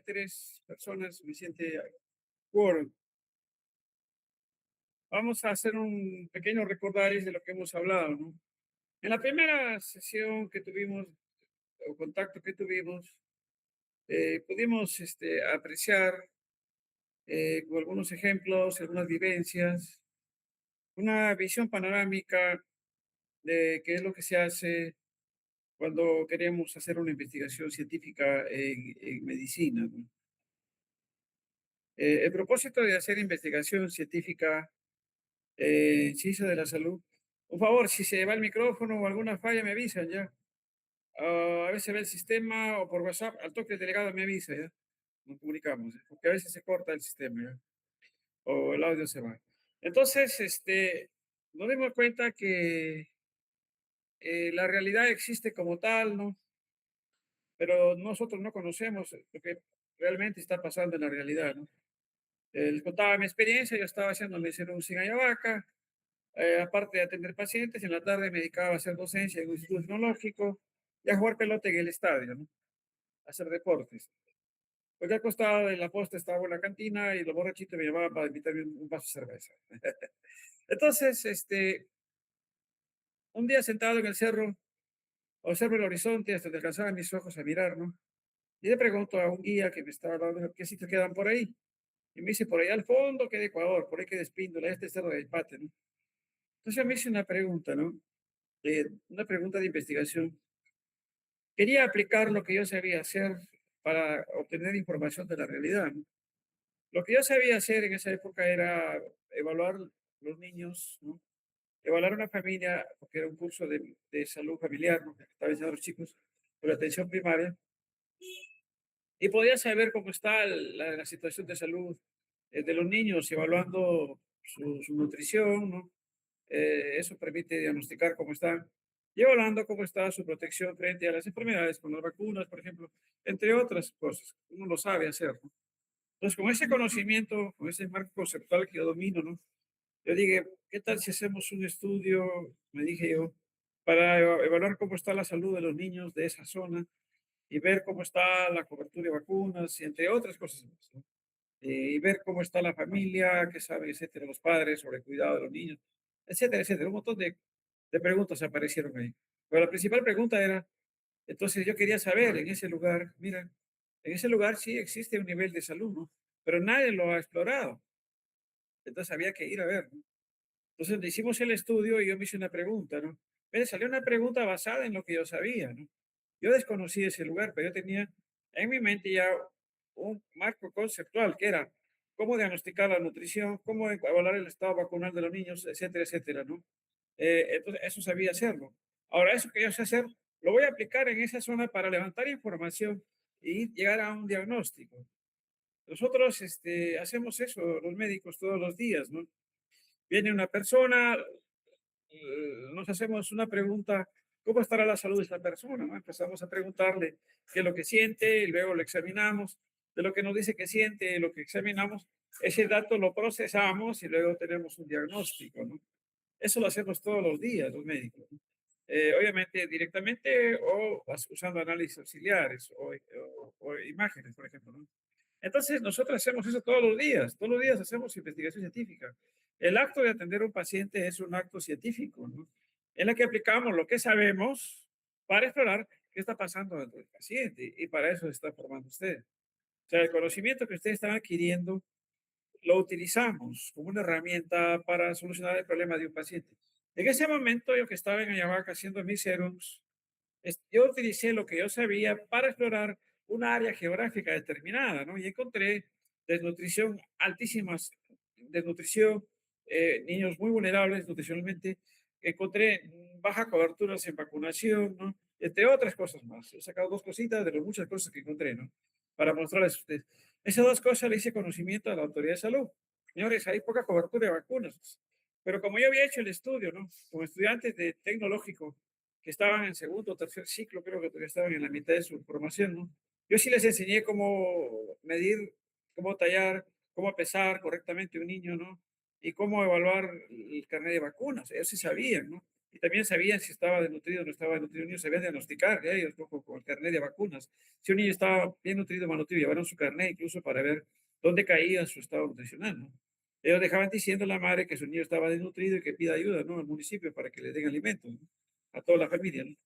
Tres personas, suficiente quórum. Vamos a hacer un pequeño recordaris de lo que hemos hablado, ¿no? En la primera sesión que tuvimos, o contacto que tuvimos, pudimos apreciar con algunos ejemplos, algunas vivencias, una visión panorámica de qué es lo que se hace cuando queremos hacer una investigación científica en medicina, ¿no? El propósito de hacer investigación científica ciencia de la salud. Por favor, si se va el micrófono o alguna falla, me avisan ya. A veces ve el sistema o por WhatsApp, al toque el delegado me avisa ya. Nos comunicamos, porque a veces se corta el sistema ya, o el audio se va. Entonces, nos dimos cuenta que la realidad existe como tal, ¿no? Pero nosotros no conocemos lo que realmente está pasando en la realidad, ¿no? Les contaba mi experiencia, yo estaba haciendo medicina en Ayabaca. Aparte de atender pacientes, en la tarde me dedicaba a hacer docencia en un instituto tecnológico y a jugar pelota en el estadio, ¿no? A hacer deportes. Porque al costado de la posta estaba una cantina y los borrachitos me llamaban para invitarme un vaso de cerveza. Entonces, un día sentado en el cerro, observo el horizonte hasta que alcanzaban mis ojos a mirar, ¿no? Y le pregunto a un guía que me estaba hablando qué sitios quedan por ahí. Y me dice, por ahí al fondo queda Ecuador, por ahí queda Espíndola, este es cerro del Pate, ¿no? Entonces yo me hice una pregunta, ¿no? Una pregunta de investigación. Quería aplicar lo que yo sabía hacer para obtener información de la realidad, ¿no? Lo que yo sabía hacer en esa época era evaluar los niños, ¿no? Evaluar una familia, porque era un curso de salud familiar, ¿no? Que estaba enseñando a los chicos por la atención primaria, y podía saber cómo está la situación de salud de los niños, evaluando su nutrición, ¿no? Eso permite diagnosticar cómo están y evaluando cómo está su protección frente a las enfermedades, con las vacunas, por ejemplo, entre otras cosas. Uno lo sabe hacer, ¿no? Entonces, con ese conocimiento, con ese marco conceptual que yo domino, ¿no? Yo dije, ¿qué tal si hacemos un estudio, me dije yo, para evaluar cómo está la salud de los niños de esa zona y ver cómo está la cobertura de vacunas y entre otras cosas más, ¿no? Y ver cómo está la familia, qué saben, etcétera, los padres sobre el cuidado de los niños, etcétera, etcétera. Un montón de preguntas aparecieron ahí. Pero la principal pregunta era, entonces yo quería saber en ese lugar, mira, en ese lugar sí existe un nivel de salud, ¿no? Pero nadie lo ha explorado. Entonces había que ir a ver, ¿no? Entonces hicimos el estudio y yo me hice una pregunta, ¿no? Me salió una pregunta basada en lo que yo sabía, ¿no? Yo desconocí ese lugar, pero yo tenía en mi mente ya un marco conceptual que era cómo diagnosticar la nutrición, cómo evaluar el estado vacunal de los niños, etcétera, etcétera, ¿no? Entonces, eso sabía hacerlo. Ahora, eso que yo sé hacer, lo voy a aplicar en esa zona para levantar información y llegar a un diagnóstico. Nosotros hacemos eso, los médicos, todos los días, ¿no? Viene una persona, nos hacemos una pregunta, ¿cómo estará la salud de esta persona? ¿No? Empezamos a preguntarle qué es lo que siente y luego lo examinamos. De lo que nos dice que siente, lo que examinamos, ese dato lo procesamos y luego tenemos un diagnóstico, ¿no? Eso lo hacemos todos los días los médicos, ¿no? Obviamente directamente o usando análisis auxiliares o imágenes, por ejemplo, ¿no? Entonces, nosotros hacemos eso todos los días hacemos investigación científica. El acto de atender a un paciente es un acto científico, ¿no? En el que aplicamos lo que sabemos para explorar qué está pasando dentro del paciente y para eso se está formando usted. O sea, el conocimiento que ustedes están adquiriendo lo utilizamos como una herramienta para solucionar el problema de un paciente. En ese momento, yo que estaba en Ayabaca haciendo mis serums, yo utilicé lo que yo sabía para explorar una área geográfica determinada, ¿no? Y encontré desnutrición altísimas, desnutrición, niños muy vulnerables nutricionalmente, encontré baja cobertura en vacunación, ¿no? Entre otras cosas más. He sacado dos cositas de las muchas cosas que encontré, ¿no? Para mostrarles a ustedes. Esas dos cosas le hice conocimiento a la autoridad de salud. Señores, hay poca cobertura de vacunas. Pero como yo había hecho el estudio, ¿no? Como estudiantes de tecnológico, que estaban en segundo o tercer ciclo, creo que todavía estaban en la mitad de su formación, ¿no? Yo sí les enseñé cómo medir, cómo tallar, cómo pesar correctamente un niño, ¿no? Y cómo evaluar el carnet de vacunas. Ellos sí sabían, ¿no? Y también sabían si estaba desnutrido o no estaba desnutrido el niño, sabían diagnosticar de ellos, ¿no? Con el carnet de vacunas. Si un niño estaba bien nutrido o mal nutrido, llevaron su carnet incluso para ver dónde caía su estado nutricional, ¿no? Ellos dejaban diciendo a la madre que su niño estaba desnutrido y que pida ayuda, ¿no? Al municipio para que le den alimentos, ¿no? A toda la familia, ¿no?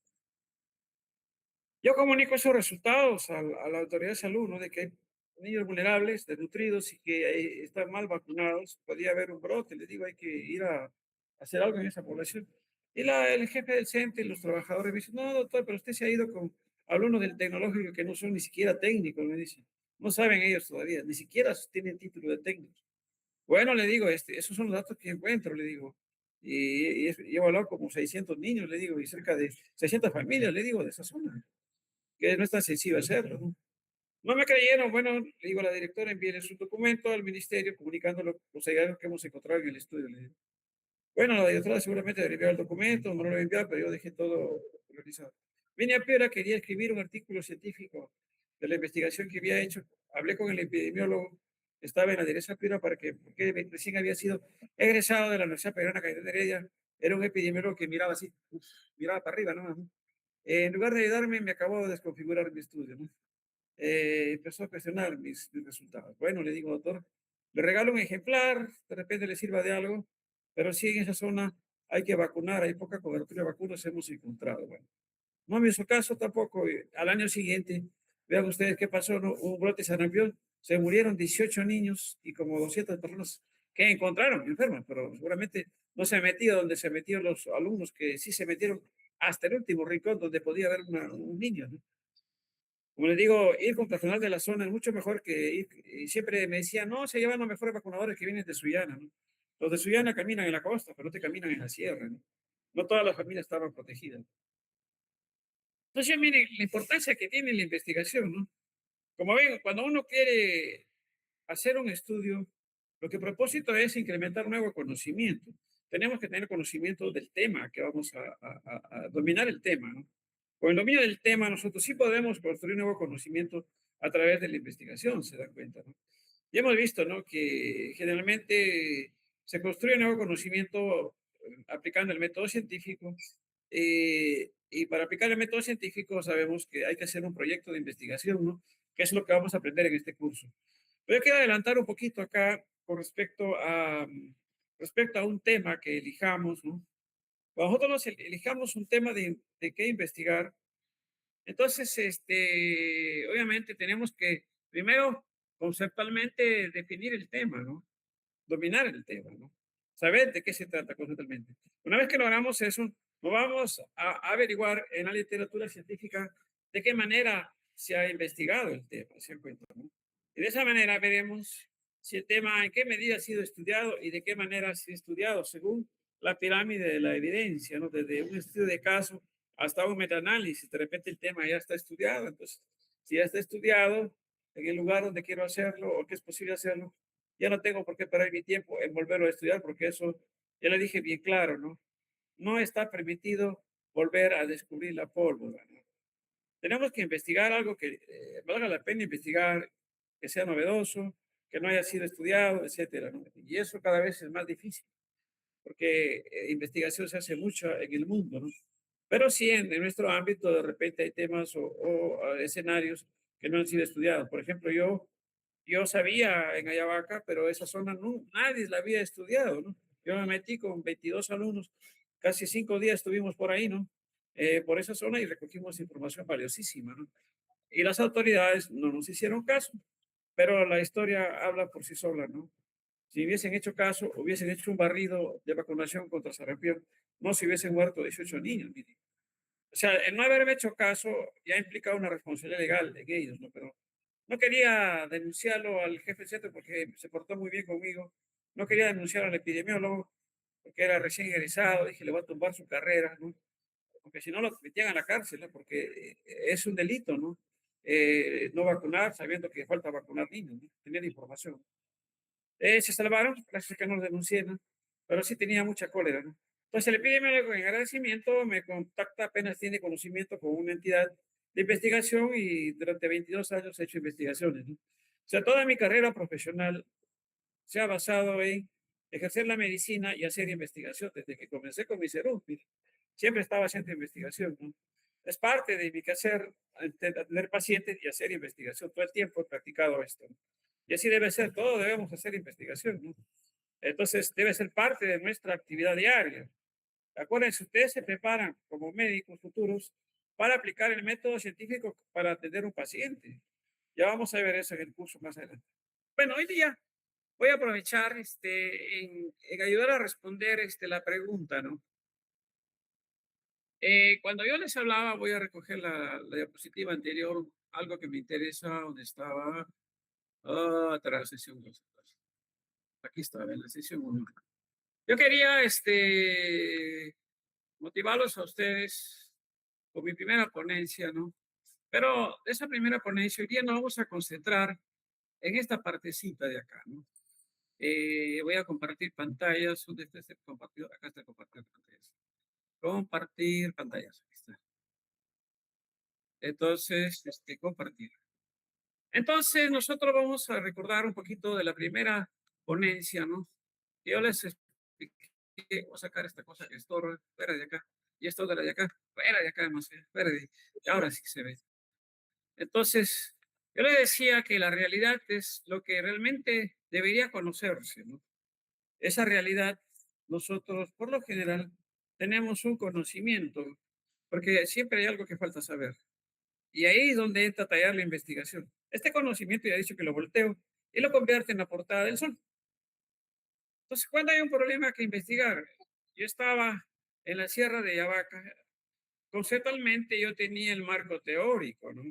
Yo comunico esos resultados a la autoridad de salud, ¿no? De que hay niños vulnerables, desnutridos y que están mal vacunados. Podría haber un brote, les digo, hay que ir a hacer algo en esa población. Y el jefe del CENTE y los trabajadores me dicen, no, doctor, pero usted se ha ido con alumnos del tecnológico que no son ni siquiera técnicos, me dicen. No saben ellos todavía, ni siquiera tienen título de técnicos. Bueno, le digo, esos son los datos que encuentro, le digo. Y he hablado como 600 niños, le digo, y cerca de 600 familias, le digo, de esa zona, que no es tan sencillo hacerlo, ¿no? No me creyeron, bueno, le digo a la directora, envíe su documento al ministerio comunicando los hallazgos que hemos encontrado en el estudio. Le digo. Bueno, la directora seguramente debería enviar el documento, no lo voy a enviar, pero yo dejé todo organizado. Vine a Piura, quería escribir un artículo científico de la investigación que había hecho. Hablé con el epidemiólogo, estaba en la dirección Piura para que, porque recién había sido egresado de la Universidad Peruana Caetano de Heredia, era un epidemiólogo que miraba así, uf, miraba para arriba, ¿no? En lugar de ayudarme, me acabó de desconfigurar mi estudio, ¿no? Empezó a cuestionar mis resultados. Bueno, le digo, doctor, le regalo un ejemplar, de repente le sirva de algo, pero sí en esa zona hay que vacunar, hay poca cobertura de vacunas, hemos encontrado. Bueno, no me hizo caso tampoco. Al año siguiente, vean ustedes qué pasó, ¿no? Hubo un brote de sarampión, se murieron 18 niños y como 200 personas que encontraron enfermas, pero seguramente no se ha metido donde se metieron los alumnos que sí se metieron hasta el último rincón donde podía haber un niño, ¿no? Como les digo, ir con personal de la zona es mucho mejor que ir. Y siempre me decían, no, se llevan los mejores vacunadores que vienen de Sullana, ¿no? Los de Sullana caminan en la costa, pero no te caminan en la sierra, ¿no? No todas las familias estaban protegidas. Entonces, miren, la importancia que tiene la investigación, ¿no? Como ven, cuando uno quiere hacer un estudio, lo que propósito es incrementar nuevo conocimiento. Tenemos que tener conocimiento del tema que vamos a dominar el tema, ¿no? Con el dominio del tema, nosotros sí podemos construir nuevo conocimiento a través de la investigación, se dan cuenta, ¿no? Ya hemos visto, ¿no? Que generalmente se construye nuevo conocimiento aplicando el método científico y para aplicar el método científico sabemos que hay que hacer un proyecto de investigación, ¿no? Que es lo que vamos a aprender en este curso. Pero yo quiero adelantar un poquito acá con respecto a un tema que elijamos, ¿no? Cuando nosotros elijamos un tema de qué investigar, entonces, obviamente tenemos que primero conceptualmente definir el tema, ¿no? Dominar el tema, ¿no? Saber de qué se trata conceptualmente. Una vez que logramos eso, nos vamos a averiguar en la literatura científica de qué manera se ha investigado el tema, ¿se dan cuenta, no? Y de esa manera veremos si el tema en qué medida ha sido estudiado y de qué manera se ha estudiado según la pirámide de la evidencia, ¿no? Desde un estudio de caso hasta un metaanálisis. De repente el tema ya está estudiado, entonces, si ya está estudiado en el lugar donde quiero hacerlo o que es posible hacerlo, ya no tengo por qué perder mi tiempo en volverlo a estudiar, porque eso ya le dije bien claro, ¿no? No está permitido volver a descubrir la pólvora, ¿no? Tenemos que investigar algo que valga la pena investigar, que sea novedoso, que no haya sido estudiado, etcétera, ¿no? Y eso cada vez es más difícil, porque investigación se hace mucho en el mundo, ¿no? Pero sí, en nuestro ámbito, de repente hay temas o escenarios que no han sido estudiados. Por ejemplo, yo sabía en Ayabaca, pero esa zona no, nadie la había estudiado, ¿no? Yo me metí con 22 alumnos, casi 5 días estuvimos por ahí, ¿no? Por esa zona y recogimos información valiosísima, ¿no? Y las autoridades no nos hicieron caso, pero la historia habla por sí sola, ¿no? Si hubiesen hecho caso, hubiesen hecho un barrido de vacunación contra sarampión, no se hubiesen muerto 18 niños, mire. O sea, el no haberme hecho caso ya implica una responsabilidad legal de ellos, ¿no? Pero no quería denunciarlo al jefe del centro porque se portó muy bien conmigo. No quería denunciar al epidemiólogo porque era recién egresado. Dije, le voy a tumbar su carrera, ¿no? Porque si no lo metían a la cárcel, ¿no? Porque es un delito, ¿no? No vacunar sabiendo que falta vacunar niños, ¿no? Tenían información. Se salvaron, gracias a que no lo denuncié, ¿no? Pero sí tenía mucha cólera, ¿no? Entonces el epidemiólogo en agradecimiento me contacta apenas tiene conocimiento con una entidad de investigación y durante 22 años he hecho investigaciones, ¿no? O sea, toda mi carrera profesional se ha basado en ejercer la medicina y hacer investigación desde que comencé con mi salud. Siempre estaba haciendo investigación, ¿no? Es parte de mi quehacer atender pacientes y hacer investigación. Todo el tiempo he practicado esto, ¿no? Y así debe ser, todos debemos hacer investigación, ¿no? Entonces, debe ser parte de nuestra actividad diaria. Acuérdense, ustedes se preparan como médicos futuros para aplicar el método científico para atender un paciente. Ya vamos a ver eso en el curso más adelante. Bueno, hoy día voy a aprovechar en ayudar a responder la pregunta, ¿no? Cuando yo les hablaba, voy a recoger la diapositiva anterior, algo que me interesa, donde estaba atrás, la sesión 2. Aquí estaba en la sesión 1. Yo quería motivarlos a ustedes con mi primera ponencia, ¿no? Pero de esa primera ponencia, hoy día nos vamos a concentrar en esta partecita de acá, ¿no? Voy a compartir pantallas. ¿Dónde está este compartido? Acá está compartiendo pantallas. Compartir pantallas. Aquí está. Entonces, compartir. Entonces, nosotros vamos a recordar un poquito de la primera ponencia, ¿no? Yo les expliqué, voy a sacar esta cosa que estorba, fuera de acá, y esto de acá, fuera de acá, más fuera de, y ahora sí se ve. Entonces, yo le decía que la realidad es lo que realmente debería conocerse, ¿no? Esa realidad, nosotros, por lo general, tenemos un conocimiento, porque siempre hay algo que falta saber. Y ahí es donde entra a tallar la investigación. Este conocimiento ya he dicho que lo volteo y lo convierte en la portada del sol. Entonces, cuando hay un problema que investigar, yo estaba en la Sierra de Yavaca, conceptualmente yo tenía el marco teórico, ¿no?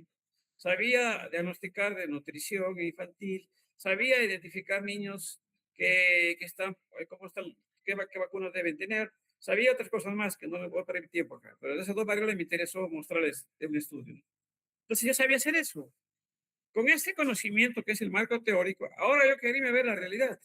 Sabía diagnosticar de nutrición infantil, sabía identificar niños que están, cómo están, qué vacunas deben tener, sabía otras cosas más que no les voy a perder tiempo acá, pero de esas dos variables me interesó mostrarles de un estudio. Entonces yo sabía hacer eso. Con este conocimiento que es el marco teórico, ahora yo quería ver la realidad.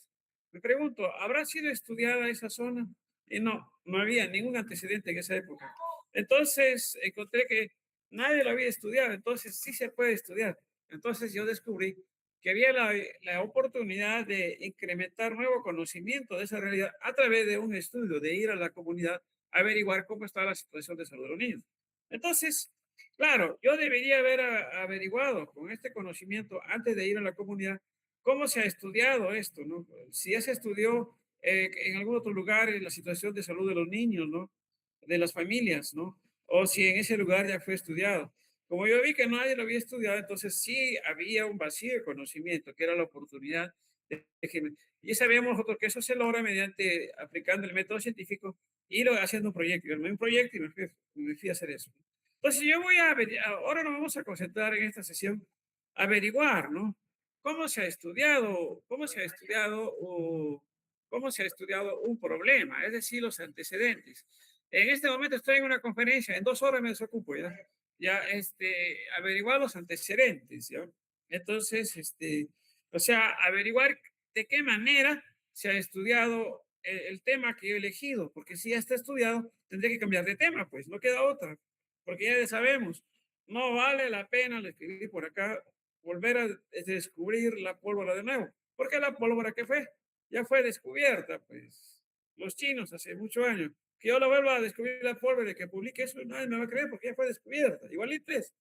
Me pregunto, ¿habrá sido estudiada esa zona? Y no, no había ningún antecedente en esa época. Entonces encontré que nadie lo había estudiado, entonces sí se puede estudiar. Entonces yo descubrí que había la oportunidad de incrementar nuevo conocimiento de esa realidad a través de un estudio, de ir a la comunidad a averiguar cómo está la situación de salud de los niños. Entonces, claro, yo debería haber averiguado con este conocimiento antes de ir a la comunidad cómo se ha estudiado esto, ¿no? Si ya se estudió en algún otro lugar la situación de salud de los niños, ¿no? De las familias, ¿no? O si en ese lugar ya fue estudiado. Como yo vi que nadie lo había estudiado, entonces sí había un vacío de conocimiento, que era la oportunidad y sabíamos nosotros que eso se logra mediante aplicando el método científico y haciendo un proyecto. Yo armé un proyecto y me fui a hacer eso. Entonces yo voy a ver, ahora nos vamos a concentrar en esta sesión, a averiguar, ¿no? Cómo se ha estudiado o cómo se ha estudiado un problema, es decir, los antecedentes. En este momento estoy en una conferencia, en 2 horas me desocupo, ¿ya? Ya, averiguar los antecedentes, ¿ya? Entonces, o sea, averiguar de qué manera se ha estudiado el tema que he elegido, porque si ya está estudiado, tendré que cambiar de tema, pues no queda otra porque ya sabemos, no vale la pena, le escribí por acá, volver a descubrir la pólvora de nuevo, porque la pólvora que fue, ya fue descubierta, pues, los chinos hace muchos años, que yo la vuelva a descubrir la pólvora y que publique eso, nadie me va a creer porque ya fue descubierta, igualito es.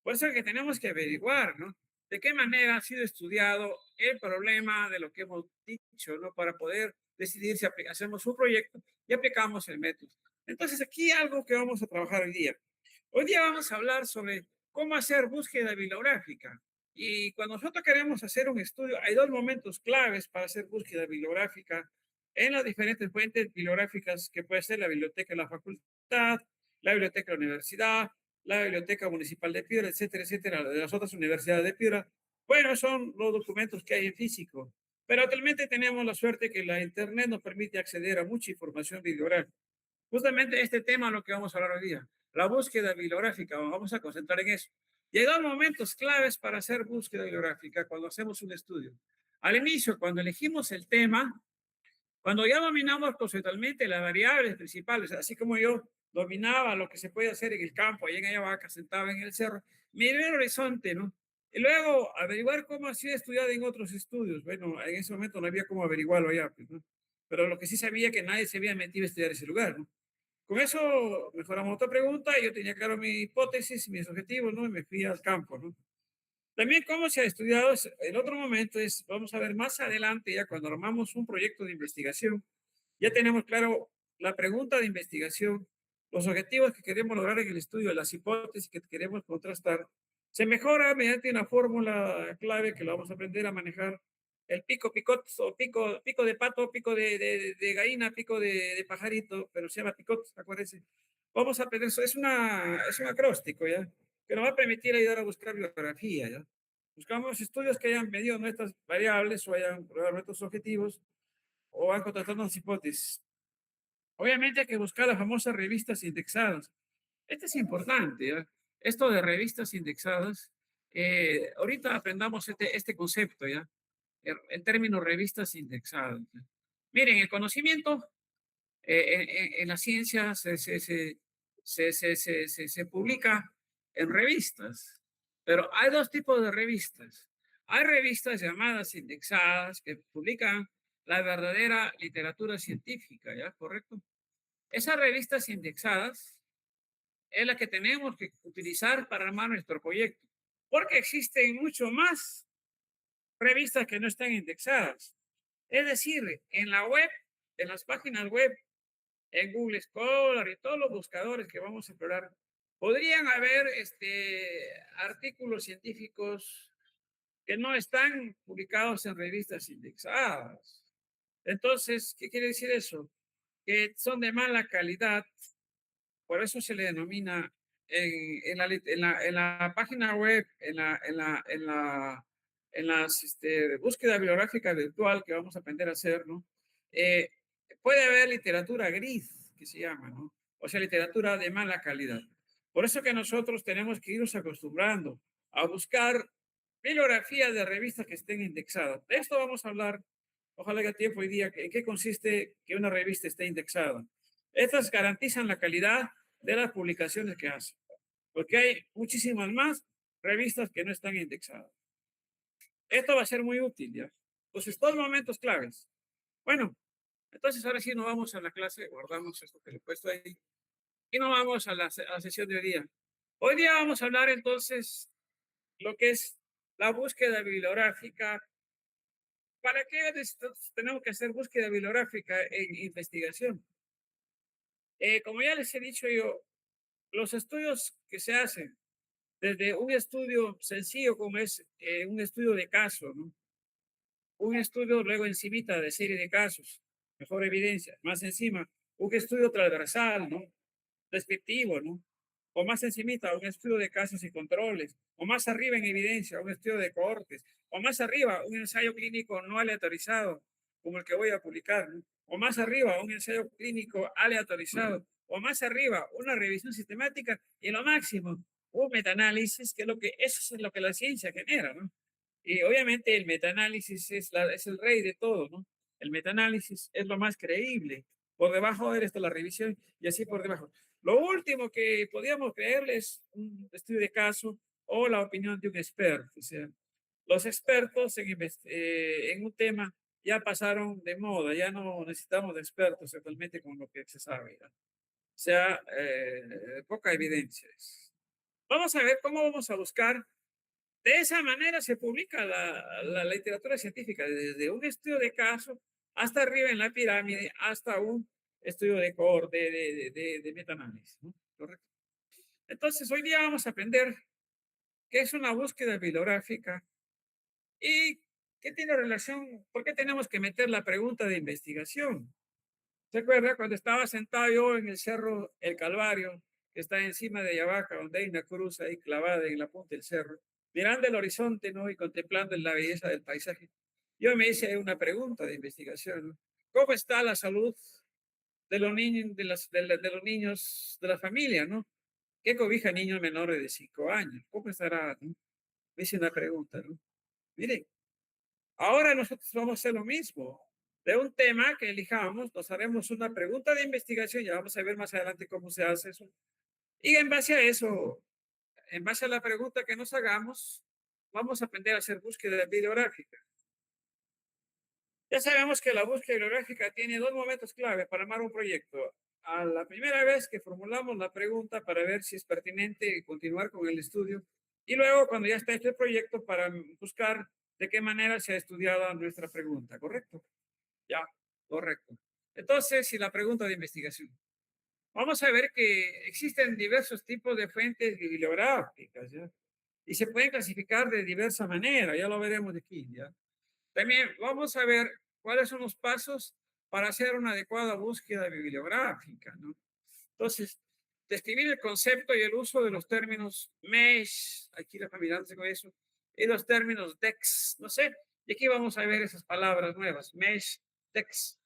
Por eso es que tenemos que averiguar, ¿no? De qué manera ha sido estudiado el problema de lo que hemos dicho, ¿no? Para poder decidir si hacemos un proyecto y aplicamos el método. Entonces, aquí algo que vamos a trabajar hoy día. Hoy día vamos a hablar sobre cómo hacer búsqueda bibliográfica. Y cuando nosotros queremos hacer un estudio, hay dos momentos claves para hacer búsqueda bibliográfica en las diferentes fuentes bibliográficas que puede ser la biblioteca de la facultad, la biblioteca de la universidad, la biblioteca municipal de Piura, etcétera, etcétera, de las otras universidades de Piura. Bueno, son los documentos que hay en físico. Pero actualmente tenemos la suerte que la Internet nos permite acceder a mucha información bibliográfica. Justamente este tema es lo que vamos a hablar hoy día, la búsqueda bibliográfica, vamos a concentrar en eso. Llegan momentos claves para hacer búsqueda bibliográfica cuando hacemos un estudio. Al inicio, cuando elegimos el tema, cuando ya dominamos conceptualmente las variables principales, así como yo dominaba lo que se puede hacer en el campo, allá en Ayahuasca, sentado en el cerro, miré el horizonte, ¿no? Y luego averiguar cómo ha sido estudiado en otros estudios. Bueno, en ese momento no había cómo averiguarlo allá, pues, ¿no? Pero lo que sí sabía que nadie se había metido a estudiar ese lugar, ¿no? Con eso mejoramos otra pregunta y yo tenía claro mi hipótesis y mis objetivos, ¿no? Y me fui al campo, ¿no? También cómo se ha estudiado, el otro momento es, vamos a ver más adelante, ya cuando armamos un proyecto de investigación, ya tenemos claro la pregunta de investigación, los objetivos que queremos lograr en el estudio, las hipótesis que queremos contrastar. Se mejora mediante una fórmula clave que lo vamos a aprender a manejar. El pico, picot, o pico de pato, pico de gallina, pico de pajarito, pero se llama picot, acuérdense. Vamos a aprender eso. Es un acróstico, ¿ya? Que nos va a permitir ayudar a buscar bibliografía, ¿ya? Buscamos estudios que hayan medido nuestras variables o hayan probado nuestros objetivos o van contratando las hipótesis. Obviamente hay que buscar las famosas revistas indexadas. Esto es importante, ¿ya? Esto de revistas indexadas, ahorita aprendamos este concepto, ¿ya? En términos revistas indexadas. ¿Ya? Miren, el conocimiento en la ciencia se publica en revistas, pero hay dos tipos de revistas. Hay revistas llamadas indexadas que publican la verdadera literatura científica, ¿ya? ¿Correcto? Esas revistas indexadas es la que tenemos que utilizar para armar nuestro proyecto, porque existen mucho más revistas que no están indexadas. Es decir, en la web, en las páginas web, en Google Scholar y todos los buscadores que vamos a explorar, podrían haber artículos científicos que no están publicados en revistas indexadas. Entonces, ¿qué quiere decir eso? Que son de mala calidad. Por eso se le denomina en la página web, en las búsqueda bibliográfica virtual que vamos a aprender a hacer, ¿no? Eh, puede haber literatura gris, que se llama, ¿no? O sea, literatura de mala calidad. Por eso que nosotros tenemos que irnos acostumbrando a buscar bibliografía de revistas que estén indexadas. De esto vamos a hablar, ojalá haya tiempo hoy día, en qué consiste que una revista esté indexada. Estas garantizan la calidad de las publicaciones que hacen, porque hay muchísimas más revistas que no están indexadas. Esto va a ser muy útil, ¿ya? Entonces, dos momentos claves. Bueno, entonces ahora sí nos vamos a la clase, guardamos esto que le he puesto ahí, y nos vamos a la sesión de hoy día. Hoy día vamos a hablar entonces lo que es la búsqueda bibliográfica. ¿Para qué tenemos que hacer búsqueda bibliográfica en investigación? Como ya les he dicho yo, los estudios que se hacen, desde un estudio sencillo como es un estudio de caso, ¿no? Un estudio luego encimita de serie de casos, mejor evidencia, más encima, un estudio transversal, ¿no? Descriptivo, ¿no? O más encimita, un estudio de casos y controles, o más arriba en evidencia, un estudio de cohortes, o más arriba, un ensayo clínico no aleatorizado, como el que voy a publicar, ¿no? O más arriba, un ensayo clínico aleatorizado, o más arriba, una revisión sistemática, y lo máximo, un metaanálisis, que es lo que, eso es lo que la ciencia genera, ¿no? Y obviamente el metaanálisis es el rey de todo, ¿no? El metaanálisis es lo más creíble. Por debajo de esto la revisión y así por debajo. Lo último que podíamos creerle es un estudio de caso o la opinión de un experto. O sea, los expertos en un tema ya pasaron de moda, ya no necesitamos de expertos actualmente con lo que se sabe. ¿Ya? O sea, poca evidencia. Vamos a ver cómo vamos a buscar. De esa manera se publica la literatura científica, desde un estudio de caso hasta arriba en la pirámide, hasta un estudio de cohorte de metaanálisis, ¿no? Correcto. Entonces, hoy día vamos a aprender qué es una búsqueda bibliográfica y qué tiene relación, por qué tenemos que meter la pregunta de investigación. ¿Se acuerda cuando estaba sentado yo en el cerro El Calvario, que está encima de Ayabaca, donde hay una cruz ahí clavada en la punta del cerro, mirando el horizonte, ¿no? Y contemplando la belleza del paisaje? Yo me hice una pregunta de investigación, ¿no? ¿Cómo está la salud de los niños, de los niños de la familia, ¿no? ¿Qué cobija niños menores de 5 años? ¿Cómo estará, ¿no? Me hice una pregunta, ¿no? Miren, ahora nosotros vamos a hacer lo mismo. De un tema que elijamos, nos haremos una pregunta de investigación, ya vamos a ver más adelante cómo se hace eso. Y en base a eso, en base a la pregunta que nos hagamos, vamos a aprender a hacer búsqueda bibliográfica. Ya sabemos que la búsqueda bibliográfica tiene dos momentos clave para armar un proyecto. a la primera vez que formulamos la pregunta para ver si es pertinente continuar con el estudio y luego cuando ya está hecho el proyecto para buscar de qué manera se ha estudiado nuestra pregunta, ¿correcto? Ya, correcto. Entonces, si la pregunta de investigación. Vamos a ver que existen diversos tipos de fuentes bibliográficas, ¿ya? Y se pueden clasificar de diversa manera, ya lo veremos de aquí, ¿ya? También vamos a ver cuáles son los pasos para hacer una adecuada búsqueda bibliográfica, ¿no? Entonces, describir el concepto y el uso de los términos mesh, aquí la familiaridad con eso, y los términos dex, no sé, y aquí vamos a ver esas palabras nuevas, mesh, dex.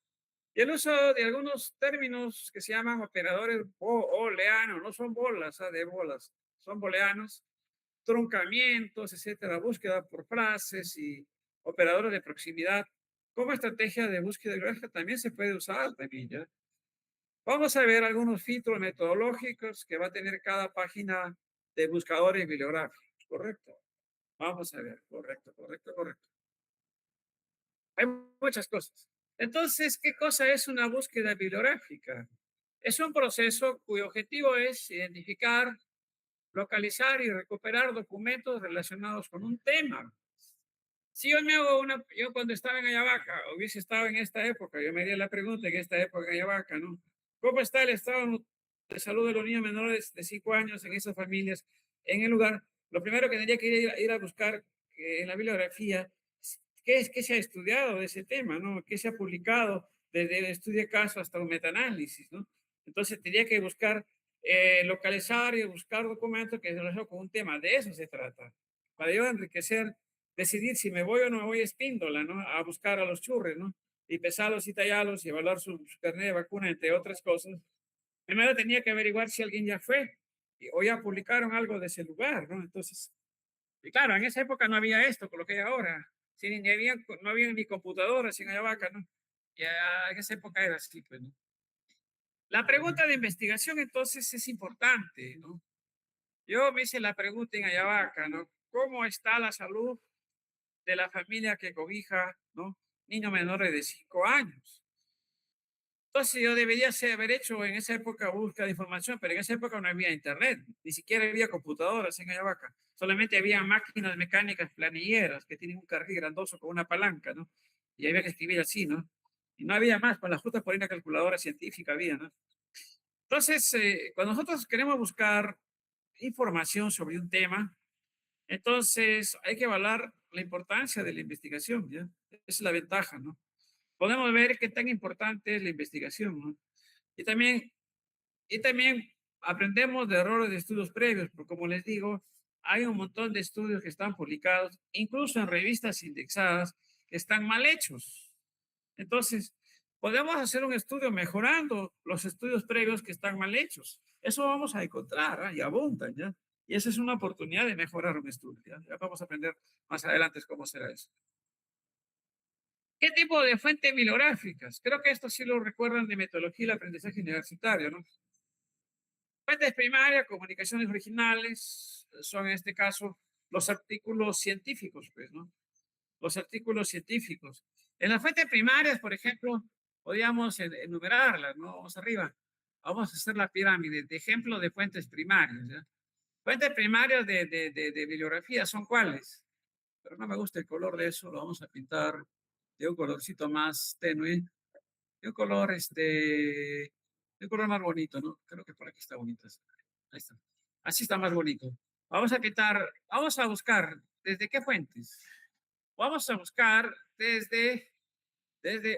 Y el uso de algunos términos que se llaman operadores booleanos, no son bolas, de bolas, son booleanos, truncamientos, etcétera, búsqueda por frases y operadores de proximidad. Como estrategia de búsqueda gráfica también se puede usar también, ¿ya? Vamos a ver algunos filtros metodológicos que va a tener cada página de buscadores bibliográficos, ¿correcto? Vamos a ver, correcto, correcto, correcto. Hay muchas cosas. Entonces, ¿qué cosa es una búsqueda bibliográfica? Es un proceso cuyo objetivo es identificar, localizar y recuperar documentos relacionados con un tema. Si yo me hago una, yo cuando estaba en Ayabaca, hubiese estado en esta época, yo me haría la pregunta en esta época en Ayabaca, ¿no? ¿Cómo está el estado de salud de los niños menores de 5 años en esas familias, en el lugar? Lo primero que tendría que ir a buscar en la bibliografía, qué se ha estudiado de ese tema, ¿no? ¿Qué se ha publicado desde el estudio de caso hasta un metaanálisis, ¿no? Entonces tendría que buscar, localizar y buscar documentos que se relacionan con un tema, de eso se trata, para yo enriquecer, decidir si me voy o no me voy a Espíndola, ¿no? A buscar a los churres, ¿no? Y pesarlos y tallarlos y evaluar su carnet de vacuna, entre otras cosas. Primero tenía que averiguar si alguien ya fue o ya publicaron algo de ese lugar, ¿no? Entonces, y claro, en esa época no había esto, con lo que hay ahora. Sí, ni había, no había ni computadoras en Ayabaca, ¿no? Ya en esa época era así, pues, ¿no? La pregunta de investigación entonces es importante, ¿no? Yo me hice la pregunta en Ayabaca, ¿no? ¿Cómo está la salud de la familia que cobija, ¿no? Niños menores de 5 años? Entonces yo debería haber hecho en esa época búsqueda de información, pero en esa época no había internet, ni siquiera había computadoras en Ayabaca, solamente había máquinas mecánicas planilleras que tienen un carril grandoso con una palanca, ¿no? Y había que escribir así, ¿no? Y no había más, para la justa por una calculadora científica había, ¿no? Entonces, cuando nosotros queremos buscar información sobre un tema, entonces hay que evaluar la importancia de la investigación, ¿ya? Esa es la ventaja, ¿no? Podemos ver qué tan importante es la investigación, ¿no? Y también, y también aprendemos de errores de estudios previos, porque como les digo, hay un montón de estudios que están publicados, incluso en revistas indexadas, que están mal hechos. Entonces, podemos hacer un estudio mejorando los estudios previos que están mal hechos. Eso vamos a encontrar, ¿eh? Y abundan, ¿ya? Y esa es una oportunidad de mejorar un estudio, ¿ya? Ya vamos a aprender más adelante cómo será eso. ¿Qué tipo de fuentes bibliográficas? Creo que esto sí lo recuerdan de metodología y aprendizaje universitario, ¿no? Fuentes primarias, comunicaciones originales, son en este caso los artículos científicos, pues, ¿no? Los artículos científicos. En las fuentes primarias, por ejemplo, podríamos enumerarlas, ¿no? Vamos arriba. Vamos a hacer la pirámide de ejemplo de fuentes primarias, ¿ya? Fuentes primarias de bibliografía son cuáles, pero no me gusta el color de eso, lo vamos a pintar de un colorcito más tenue, de un color, de un color más bonito, ¿no? Creo que por aquí está bonito. Ahí está. Así está más bonito. Vamos a pintar, vamos a buscar, ¿desde qué fuentes? Vamos a buscar desde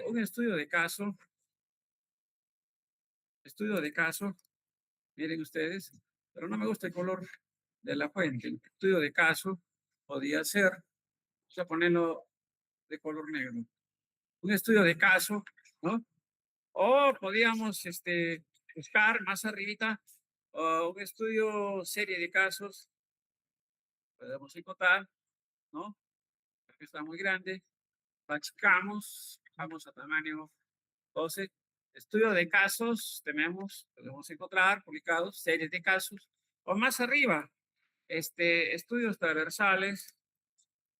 un estudio de caso, miren ustedes, pero no me gusta el color de la fuente. El estudio de caso podía ser, vamos a ponerlo de color negro. Un estudio de caso, ¿no? O podíamos buscar más arribita un estudio serie de casos, podemos encontrar, ¿no? Porque está muy grande, lo achicamos, vamos a tamaño 12. Estudio de casos, podemos encontrar publicados series de casos, o más arriba, estudios transversales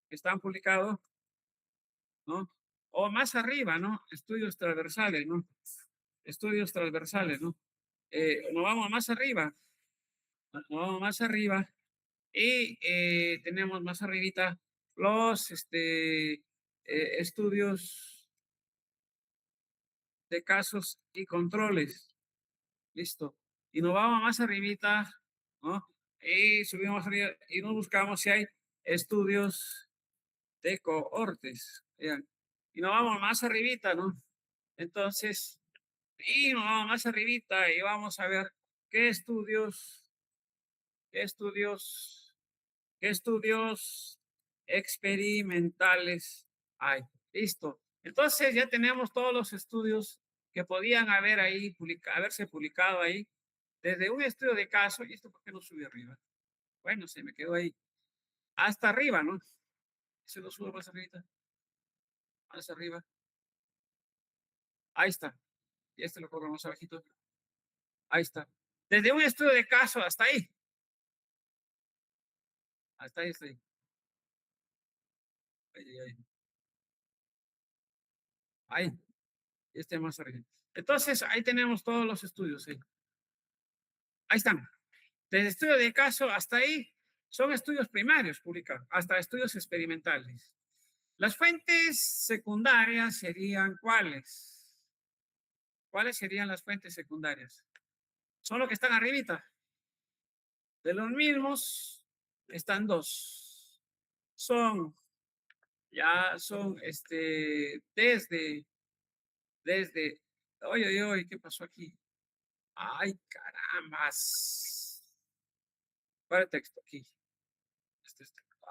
que están publicados, ¿no? O más arriba, ¿no? Estudios transversales, ¿no? Estudios transversales, ¿no? nos vamos más arriba, nos vamos más arriba y tenemos más arribita los estudios de casos y controles. Listo. Y nos vamos más arribita, ¿no? Y subimos arriba y nos buscamos si hay estudios de cohortes. Vean. Y nos vamos más arribita, ¿no? Entonces, y nos vamos más arribita y vamos a ver qué estudios, qué estudios, qué estudios experimentales hay. Listo. Entonces ya tenemos todos los estudios que podían haber ahí, haberse publicado ahí, desde un estudio de caso, y esto por qué no subió arriba. Bueno, se me quedó ahí. Hasta arriba, ¿no? Se lo subo más arriba, más arriba. Ahí está. Y este lo corro más abajito. Ahí está. Desde un estudio de caso hasta ahí. Hasta ahí estoy. Ahí, ahí. Ahí. Este más arriba. Entonces, ahí tenemos todos los estudios. ¿Sí? Ahí están. Desde estudio de caso hasta ahí son estudios primarios publicados, hasta estudios experimentales. Las fuentes secundarias serían ¿cuáles? ¿Cuáles serían las fuentes secundarias? Son los que están arribita. De los mismos están dos. Son, ya son, desde, oye, oye, oye, ¿qué pasó aquí? Ay, carambas. ¿Cuál texto aquí? Este.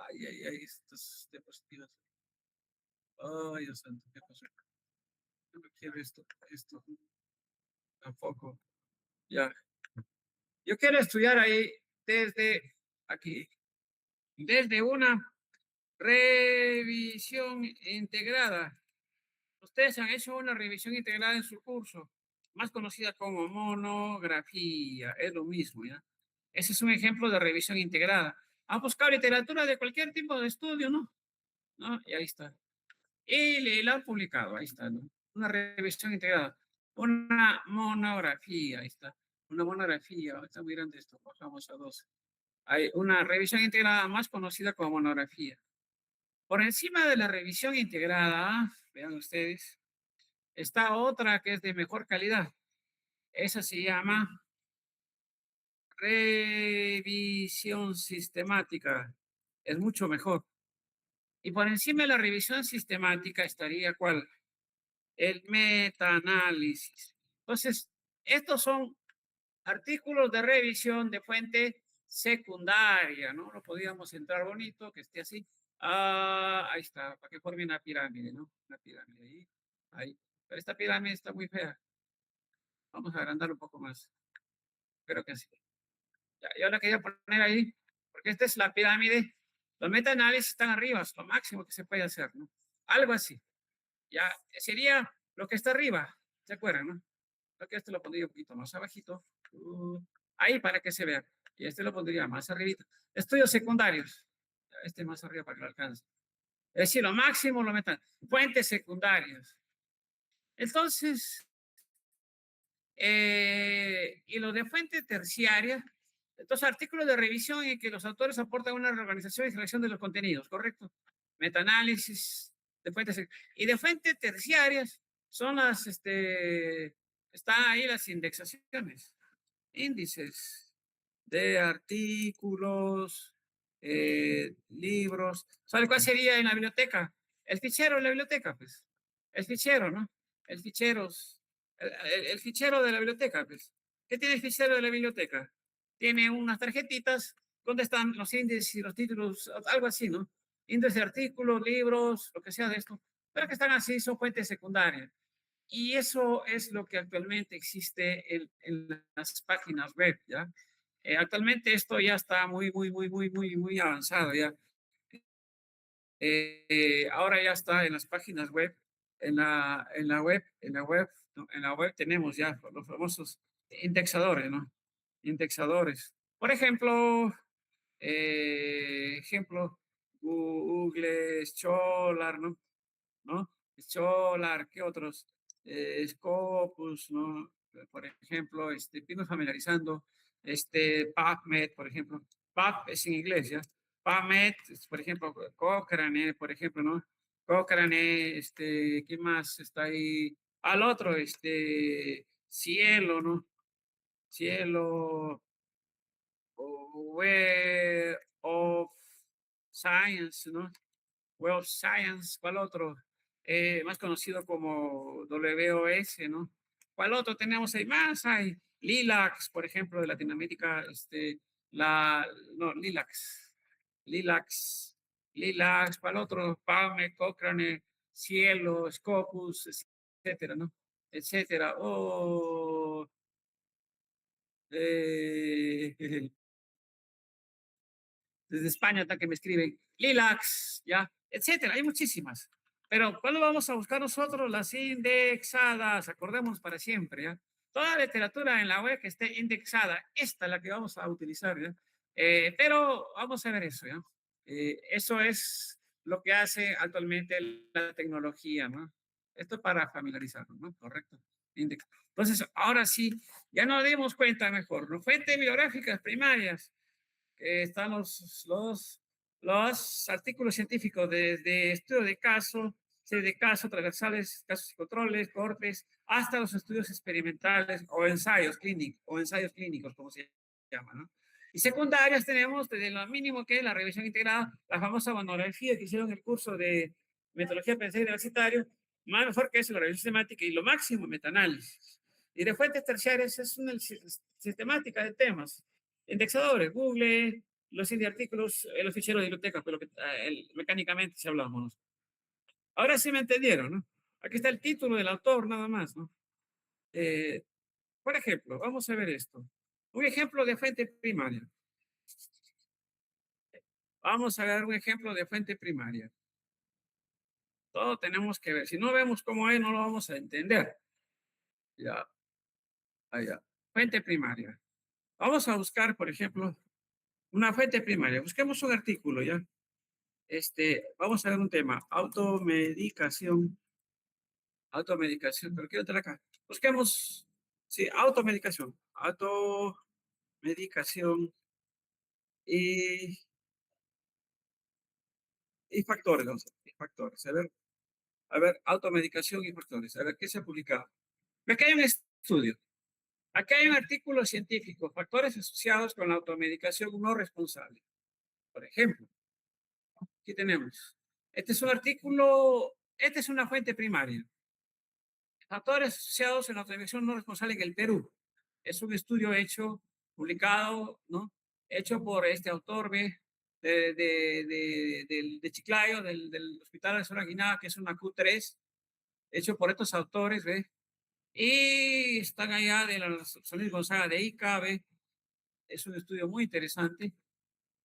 Ay, ay, ay, estos diapositivas. Ay, Dios santo, ¿qué pasó? No me quiero esto, tampoco. Ya. Yo quiero estudiar ahí desde aquí, desde una revisión integrada. Ustedes han hecho una revisión integrada en su curso, más conocida como monografía, es lo mismo, ¿ya? Ese es un ejemplo de revisión integrada. Han buscado literatura de cualquier tipo de estudio, ¿no? ¿No? Y ahí está. Y la han publicado, ahí está, ¿no? Una revisión integrada. Una monografía, ahí está. Una monografía, está muy grande esto, bajamos a 12. Hay una revisión integrada más conocida como monografía. Por encima de la revisión integrada, vean ustedes, está otra que es de mejor calidad. Esa se llama revisión sistemática. Es mucho mejor. Y por encima de la revisión sistemática estaría ¿cuál? El metaanálisis. Entonces, estos son artículos de revisión de fuente secundaria, ¿no? Lo podíamos entrar bonito, que esté así. Ah, ahí está, para que forme una pirámide, ¿no? Una pirámide ahí, ahí. Pero esta pirámide está muy fea. Vamos a agrandar un poco más. Creo que sí. Ya, yo la quería poner ahí, porque esta es la pirámide. Los metaanálisis están arriba, es lo máximo que se puede hacer, ¿no? Algo así. Ya sería lo que está arriba, ¿se acuerdan, no? Creo que este lo pondría un poquito más abajito. Ahí para que se vea. Y este lo pondría más arribita. Estudios secundarios. Este más arriba para que lo alcance. Es decir, lo máximo lo metan. Fuentes secundarias. Entonces, y lo de fuente terciaria. Entonces, artículos de revisión en que los autores aportan una reorganización y selección de los contenidos, ¿correcto? Metaanálisis de fuentes. Y de fuentes terciarias son las, están ahí las indexaciones, índices de artículos, libros. ¿Sabe cuál sería en la biblioteca? El fichero de la biblioteca, pues. El fichero, ¿no? El fichero, el fichero de la biblioteca, pues. ¿Qué tiene el fichero de la biblioteca? Tiene unas tarjetitas donde están los índices y los títulos, algo así, ¿no? Índices de artículos, libros, lo que sea de esto. Pero que están así, son fuentes secundarias. Y eso es lo que actualmente existe en las páginas web, ¿ya? Actualmente esto ya está muy avanzado, ya. Ahora ya está en las páginas web, en la web tenemos ya los famosos indexadores, ¿no? Indexadores. Por ejemplo, Google Scholar, ¿no? ¿No? Scholar, ¿qué otros? Scopus, ¿no? por ejemplo, irnos familiarizando, PubMed, por ejemplo. Pub es en inglés, ¿ya? PubMed, por ejemplo, Cochrane, por ejemplo, ¿no? Cochrane, ¿qué más está ahí? Al otro, Cielo, ¿no? Cielo, Web of Science, ¿no? Web of Science, ¿cuál otro? Más conocido como WOS, ¿no? ¿Cuál otro tenemos ahí más? Hay Lilacs, por ejemplo, de Latinoamérica, la, no, Lilacs, ¿cuál otro? Palme, Cochrane, Cielo, Scopus, etcétera, ¿no? Etcétera. Oh, eh, desde España hasta que me escriben, Lilacs, ya, etcétera, hay muchísimas. Pero ¿cuándo vamos a buscar nosotros las indexadas? Acordemos para siempre, ¿ya? Toda literatura en la web que esté indexada, esta es la que vamos a utilizar, ¿ya? Pero vamos a ver eso, ¿ya? Eso es lo que hace actualmente la tecnología, ¿no? Esto para familiarizarnos, ¿no? Correcto. Index. Entonces, ahora sí, ya nos dimos cuenta mejor, ¿no? Fuentes bibliográficas primarias, están los artículos científicos de estudio de caso, serie de casos, transversales, casos y controles, cortes, hasta los estudios experimentales o ensayos clínicos, como se llama, ¿no? Y secundarias tenemos desde lo mínimo que es la revisión integrada, la famosa monografía que hicieron el curso de metodología de aprendizaje universitario, más mejor que es la revisión sistemática y lo máximo metaanálisis. Y de fuentes terciarias es una sistemática de temas indexadores, Google, los de artículos, los ficheros de biblioteca, pero que mecánicamente se hablamos. Ahora sí me entendieron, ¿no? Aquí está el título del autor, nada más, ¿no? Eh, por ejemplo, vamos a ver esto. Un ejemplo de fuente primaria. Vamos a ver un ejemplo de fuente primaria. Todo tenemos que ver. Si no vemos cómo es, no lo vamos a entender. Ya, allá. Fuente primaria. Vamos a buscar, por ejemplo, una fuente primaria. Busquemos un artículo, ¿ya? Vamos a ver un tema, automedicación, pero quiero tener acá. Busquemos, sí, automedicación y, y factores, vamos a ver, y factores. A ver, automedicación y factores. A ver, ¿qué se ha publicado? Aquí hay un estudio. Aquí hay un artículo científico, factores asociados con la automedicación no responsable. Por ejemplo, aquí tenemos. Este es un artículo, esta es una fuente primaria. Factores asociados en la automedicación no responsable en el Perú. Es un estudio hecho, publicado, ¿no? Hecho por este autor, ¿ve? De Chiclayo, del Hospital de Zona Guinada, que es una Q3, hecho por estos autores, ¿ve? Y están allá de la Solís Gonzaga de ICA, ¿ve? Es un estudio muy interesante.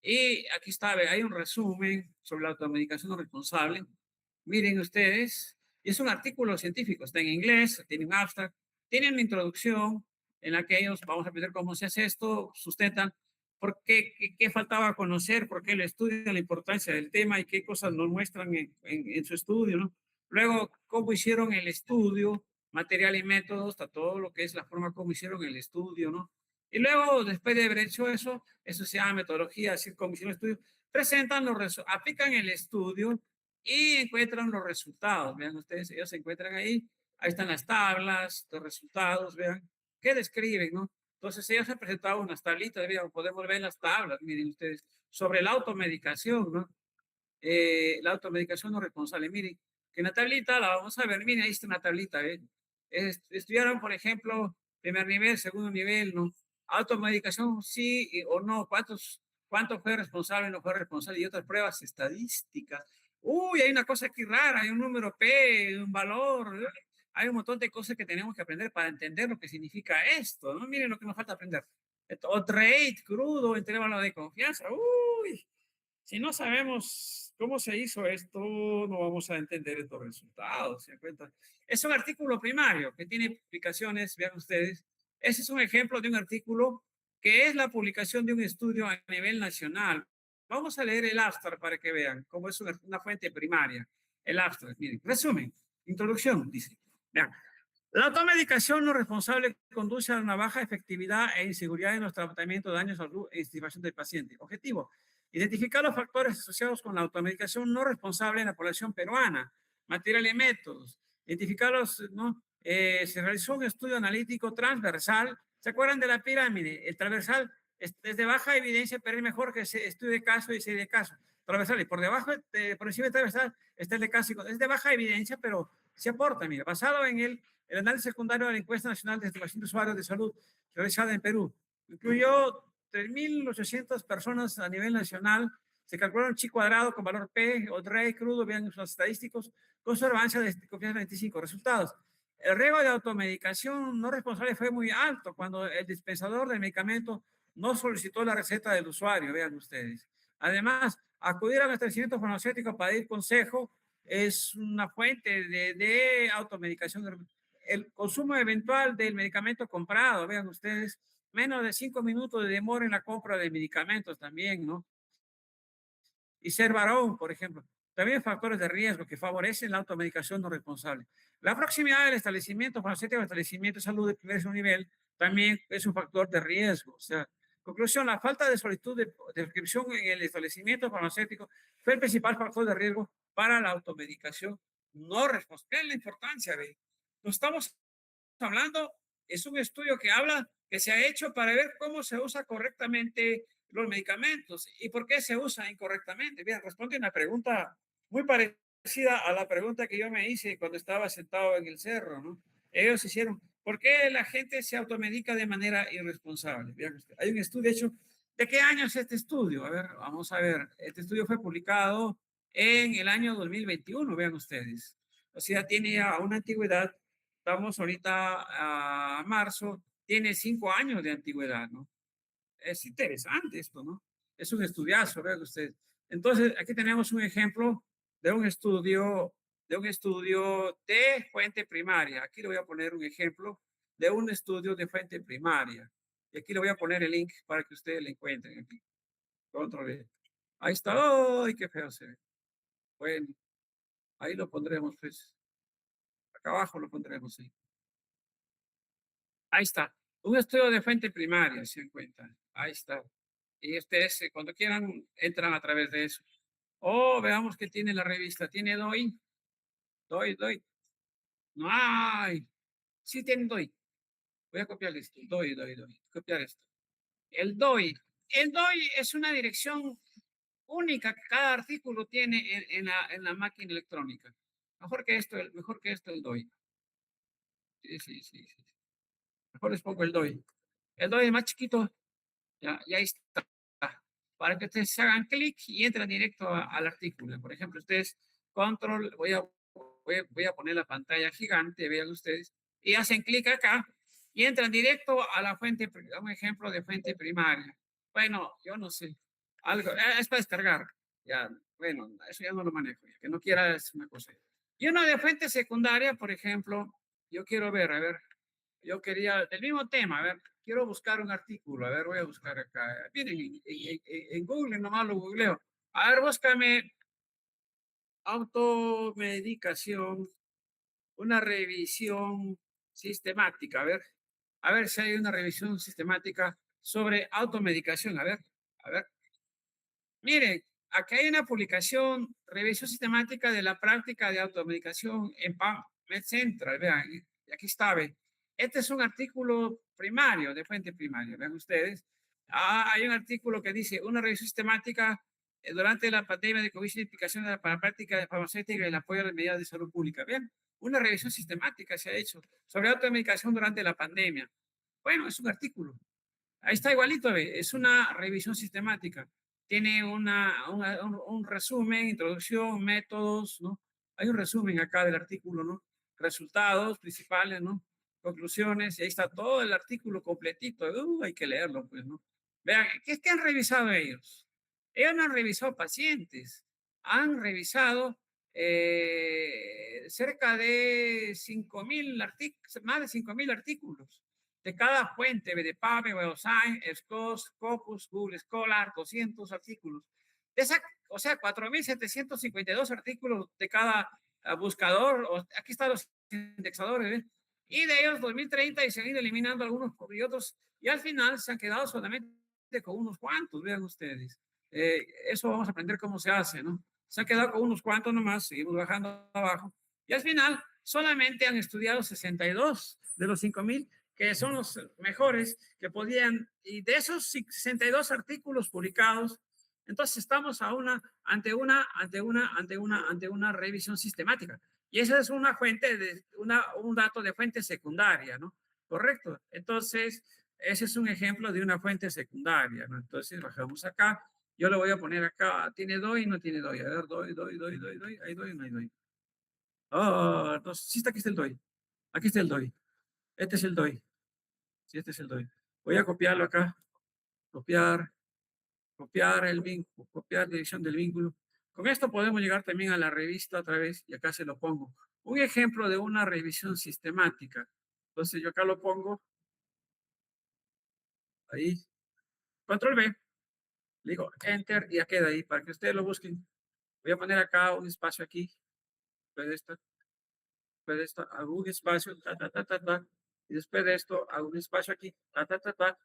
Y aquí está, ¿ve? Hay un resumen sobre la automedicación no responsable. Miren ustedes, y es un artículo científico, está en inglés, tiene un abstract, tiene una introducción en la que ellos, vamos a aprender cómo se hace esto, sustentan por qué faltaba conocer, por qué el estudio, la importancia del tema y qué cosas nos muestran en su estudio, ¿no? Luego, cómo hicieron el estudio, material y métodos, hasta todo lo que es la forma como hicieron el estudio, ¿no? Y luego, después de haber hecho eso se llama metodología, así como hicieron el estudio, presentan aplican el estudio y encuentran los resultados. Vean ustedes, ellos se encuentran ahí, ahí están las tablas, los resultados, vean, ¿qué describen, no? Entonces ellos han presentado unas tablitas, vean, podemos ver las tablas, miren ustedes, sobre la automedicación, ¿no? La automedicación no responsable, miren, que en la tablita la vamos a ver, miren, ahí está una tablita, ¿eh? Estudiaron, por ejemplo, primer nivel, segundo nivel, ¿no? Automedicación, sí o no, cuánto fue responsable, no fue responsable, y otras pruebas estadísticas. Uy, hay una cosa aquí rara, hay un número P, un valor, hay un montón de cosas que tenemos que aprender para entender lo que significa esto, ¿no? Miren lo que nos falta aprender. O trade, crudo, intervalo de confianza. Uy, si no sabemos cómo se hizo esto, no vamos a entender estos resultados. ¿Se dan cuenta? Es un artículo primario que tiene publicaciones, vean ustedes. Ese es un ejemplo de un artículo que es la publicación de un estudio a nivel nacional. Vamos a leer el abstract para que vean cómo es una fuente primaria. El abstract, miren, resumen, introducción, dice. Vean, La automedicación no responsable conduce a una baja efectividad e inseguridad en los tratamientos de daños a salud e estimación del paciente. Objetivo, identificar los factores asociados con la automedicación no responsable en la población peruana, material y métodos. Identificarlos, ¿no? Se realizó un estudio analítico transversal. ¿Se acuerdan de la pirámide? El transversal es de baja evidencia, pero es mejor que ese estudio de caso y serie de caso. Transversal, y por debajo, por encima de transversal, está el de caso. Es de baja evidencia, pero se aporta, mira, basado en el análisis secundario de la encuesta nacional de estimación de usuarios de salud realizada en Perú. Incluyó 3.800 personas a nivel nacional. Se calcularon chi cuadrado con valor P o REI crudo, vean los estadísticos, con su relevancia de confianza 25. Resultados. El riesgo de automedicación no responsable fue muy alto cuando el dispensador del medicamento no solicitó la receta del usuario, vean ustedes. Además, acudir al establecimiento farmacéutico para pedir consejo es una fuente de automedicación. El consumo eventual del medicamento comprado, vean ustedes, menos de 5 minutos de demora en la compra de medicamentos también, ¿no? Y ser varón, por ejemplo. También factores de riesgo que favorecen la automedicación no responsable. La proximidad del establecimiento farmacéutico al establecimiento de salud de primer nivel también es un factor de riesgo. O sea, conclusión, la falta de solicitud de inscripción en el establecimiento farmacéutico fue el principal factor de riesgo para la automedicación no responsable. ¿Qué es la importancia? ¿Ve? Nos estamos hablando, es un estudio que habla, que se ha hecho para ver cómo se usa correctamente los medicamentos y por qué se usa incorrectamente. Bien, responde una pregunta muy parecida a la pregunta que yo me hice cuando estaba sentado en el cerro, ¿no? Ellos hicieron, ¿por qué la gente se automedica de manera irresponsable? Bien, hay un estudio hecho. ¿De qué año es este estudio? A ver, vamos a ver. Este estudio fue publicado en el año 2021, vean ustedes. O sea, tiene ya una antigüedad. Estamos ahorita a marzo, tiene 5 años de antigüedad, ¿no? Es interesante esto, ¿no? Es un estudiazo, vean ustedes. Entonces, aquí tenemos un ejemplo de un estudio de fuente primaria. Aquí le voy a poner un ejemplo de un estudio de fuente primaria. Y aquí le voy a poner el link para que ustedes lo encuentren aquí. Control E. Ahí está. ¡Ay, qué feo se ve! Bueno, ahí lo pondremos, pues. Acá abajo lo pondremos, sí. Ahí está. Un estudio de fuente primaria, se encuentra. Ahí está. Y ustedes, cuando quieran, entran a través de eso. Oh, veamos qué tiene la revista. ¿Tiene DOI? DOI. No hay. Sí tiene DOI. Voy a copiar esto. DOI. Copiar esto. El DOI. El DOI es una dirección única que cada artículo tiene en la máquina electrónica. Mejor que esto el DOI. Sí. Mejor les pongo el DOI. El DOI es más chiquito. Ya está. Para que ustedes hagan clic y entren directo al artículo. Por ejemplo, ustedes control, voy a poner la pantalla gigante, vean ustedes, y hacen clic acá y entran directo a la fuente, a un ejemplo de fuente primaria. Bueno, yo no sé, algo, es para descargar. Ya, bueno, eso ya no lo manejo, ya, que no quiera es una cosa. Y una de fuente secundaria, por ejemplo, yo quiero ver, a ver, yo quería, del mismo tema, a ver, quiero buscar un artículo, a ver, voy a buscar acá. Miren, en Google, nomás lo googleo. A ver, búscame automedicación, una revisión sistemática, a ver si hay una revisión sistemática sobre automedicación, a ver. Miren, aquí hay una publicación, revisión sistemática de la práctica de automedicación en PubMed Central, vean, y aquí está, ve. Este es un artículo primario, de fuente primaria, vean ustedes. Hay un artículo que dice, una revisión sistemática durante la pandemia de COVID, explicación de la práctica de farmacéutica y el apoyo a las medidas de salud pública. Vean, una revisión sistemática se ha hecho sobre automedicación durante la pandemia. Bueno, es un artículo. Ahí está igualito, ¿ve? Es una revisión sistemática. Tiene un resumen, introducción, métodos, ¿no? Hay un resumen acá del artículo, ¿no? Resultados principales, ¿no? Conclusiones, y ahí está todo el artículo completito. Hay que leerlo, pues, ¿no? Vean, ¿qué han revisado ellos? Ellos no han revisado pacientes, han revisado cerca de 5.000 artículos, más de 5.000 artículos de cada fuente, de PubMed, Web of Science, SCOS, Scopus, Google Scholar, 200 artículos. O sea, 4.752 artículos de cada buscador. Aquí están los indexadores, ¿ven? Y de ellos 2030 y se han ido eliminando algunos y otros, y al final se han quedado solamente con unos cuantos, vean ustedes. Eso vamos a aprender cómo se hace, ¿no? Se han quedado con unos cuantos nomás, seguimos bajando abajo, y al final solamente han estudiado 62 de los 5.000, que son los mejores que podían, y de esos 62 artículos publicados, entonces estamos ante una revisión sistemática. Y esa es una fuente, un dato de fuente secundaria, ¿no? Correcto. Entonces, ese es un ejemplo de una fuente secundaria, ¿no? Entonces, bajamos acá. Yo le voy a poner acá, ¿tiene DOI? No tiene DOI. A ver, DOI. ¿Hay DOI? No hay DOI. Oh, entonces, sí está, aquí está el DOI. Aquí está el DOI. Este es el DOI. Sí, este es el DOI. Voy a copiarlo acá. Copiar, copiar el vínculo, copiar dirección del vínculo. Con esto podemos llegar también a la revista otra vez, y acá se lo pongo. Un ejemplo de una revisión sistemática. Entonces yo acá lo pongo, ahí, control B, le digo enter y ya queda ahí para que ustedes lo busquen. Voy a poner acá un espacio aquí, después de esto hago un espacio, y después de esto hago un espacio aquí,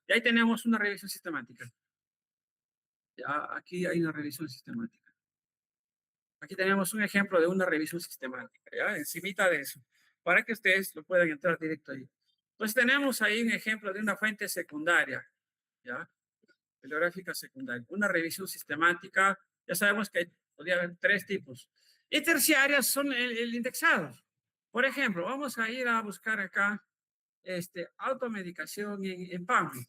y ahí tenemos una revisión sistemática. Ya aquí hay una revisión sistemática. Aquí tenemos un ejemplo de una revisión sistemática, ¿ya? Encimita de eso, para que ustedes lo puedan entrar directo ahí. Entonces tenemos ahí un ejemplo de una fuente secundaria, ¿ya? Bibliográfica secundaria. Una revisión sistemática, ya sabemos que podría haber tres tipos. Y terciarias son el indexado. Por ejemplo, vamos a ir a buscar acá automedicación en PubMed.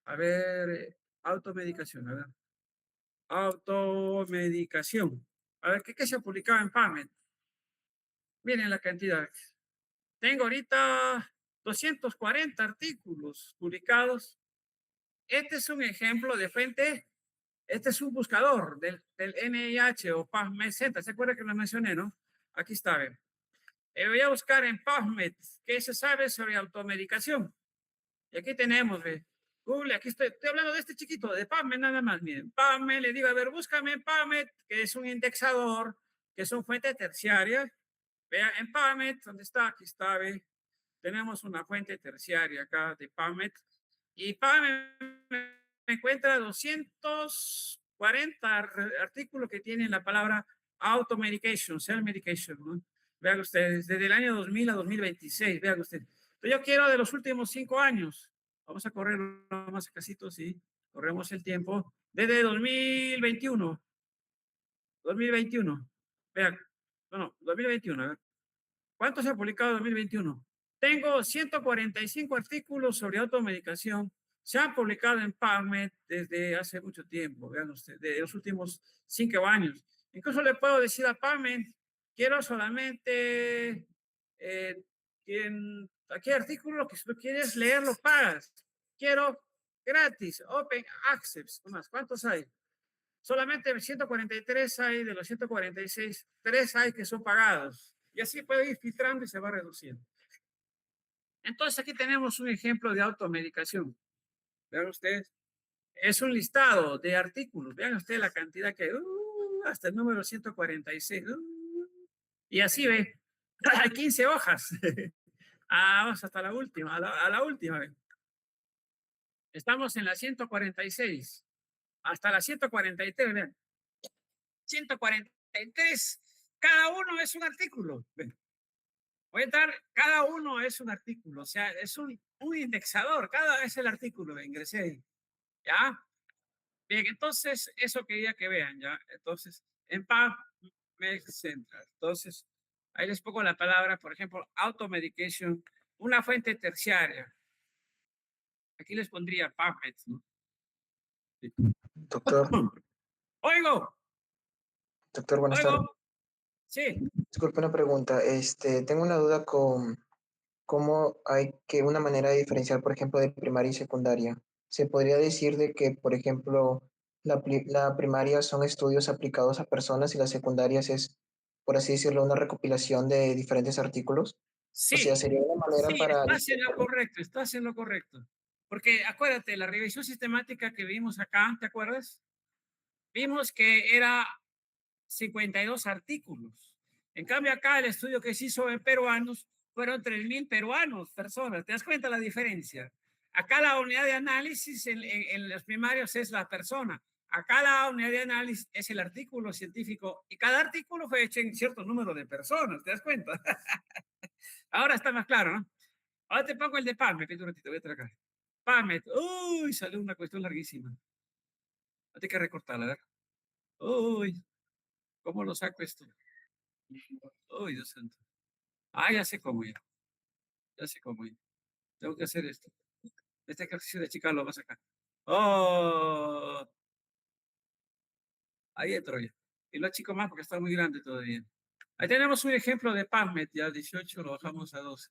A ver, automedicación, a ver. Automedicación. A ver, ¿qué se ha publicado en PubMed? Miren la cantidad. Tengo ahorita 240 artículos publicados. Este es un ejemplo de fuente. Este es un buscador del NIH o PubMed Center. ¿Se acuerda que lo mencioné, no? Aquí está, ven. Voy a buscar en PubMed qué se sabe sobre automedicación. Y aquí tenemos, ve. Google, aquí estoy hablando de este chiquito, de PubMed nada más. Miren, PubMed, le digo, a ver, búscame en PubMed, que es un indexador, que es una fuente terciaria. Vea, en PubMed, ¿dónde está? Aquí está, ve. Tenemos una fuente terciaria acá de PubMed. Y PubMed me encuentra 240 artículos que tienen la palabra automedication, self-medication, ¿no? Vean ustedes, desde el año 2000 a 2026, vean ustedes. Pero yo quiero de los últimos 5 años. Vamos a correr más casito, sí. Corremos el tiempo. Desde 2021. 2021. Vean. No, 2021. A ver. ¿Cuánto se ha publicado en 2021? Tengo 145 artículos sobre automedicación. Se han publicado en PubMed desde hace mucho tiempo, vean ustedes, de los últimos 5 años. Incluso le puedo decir a PubMed, quiero solamente, aquí artículo que si lo quieres leer, lo pagas. Quiero gratis, Open Access. ¿Cuántos hay? Solamente 143 hay, de los 146, 3 hay que son pagados. Y así puede ir filtrando y se va reduciendo. Entonces aquí tenemos un ejemplo de automedicación. Vean ustedes, es un listado de artículos. Vean ustedes la cantidad que hasta el número 146. Y así ve, hay 15 hojas. Vamos hasta la última, a la última. Estamos en la 146. Hasta la 143, vean. 143. Cada uno es un artículo. Voy a entrar, cada uno es un artículo, o sea, es un indexador, cada vez el artículo, ingresé ahí, ¿ya? Bien, entonces, eso quería que vean, ¿ya? Entonces, en PubMed Central, entonces, ahí les pongo la palabra, por ejemplo, automedication, una fuente terciaria. Aquí les pondría PubMed, ¿no? Sí. Doctor, Oigo, doctor, buenas tardes. oigo, sí. Disculpe una pregunta. Tengo una duda con cómo hay que una manera de diferenciar, por ejemplo, de primaria y secundaria. Se podría decir de que, por ejemplo, la primaria son estudios aplicados a personas y las secundarias es, por así decirlo, una recopilación de diferentes artículos. O sea, Sí, sería una manera sí, para estás en lo correcto, estás en lo correcto. Porque acuérdate, la revisión sistemática que vimos acá, ¿te acuerdas? Vimos que era 52 artículos. En cambio, acá el estudio que se hizo en peruanos fueron 3.000 peruanos, personas. ¿Te das cuenta la diferencia? Acá la unidad de análisis en los primarios es la persona. Acá la unidad de análisis es el artículo científico y cada artículo fue hecho en cierto número de personas. ¿Te das cuenta? Ahora está más claro, ¿no? Ahora te pongo el de PubMed, un ratito, voy a traer acá. PubMed, uy, salió una cuestión larguísima. Hay que recortarla, a ver. Uy, ¿cómo lo saco esto? Uy, Dios santo. Ah, ya sé cómo ya. Ya sé cómo ya. Tengo que hacer esto. Este ejercicio de chica lo vas a sacar. Oh, ahí entro ya. Y lo chico más porque está muy grande todavía. Ahí tenemos un ejemplo de PubMed, ya 18 lo bajamos a 12.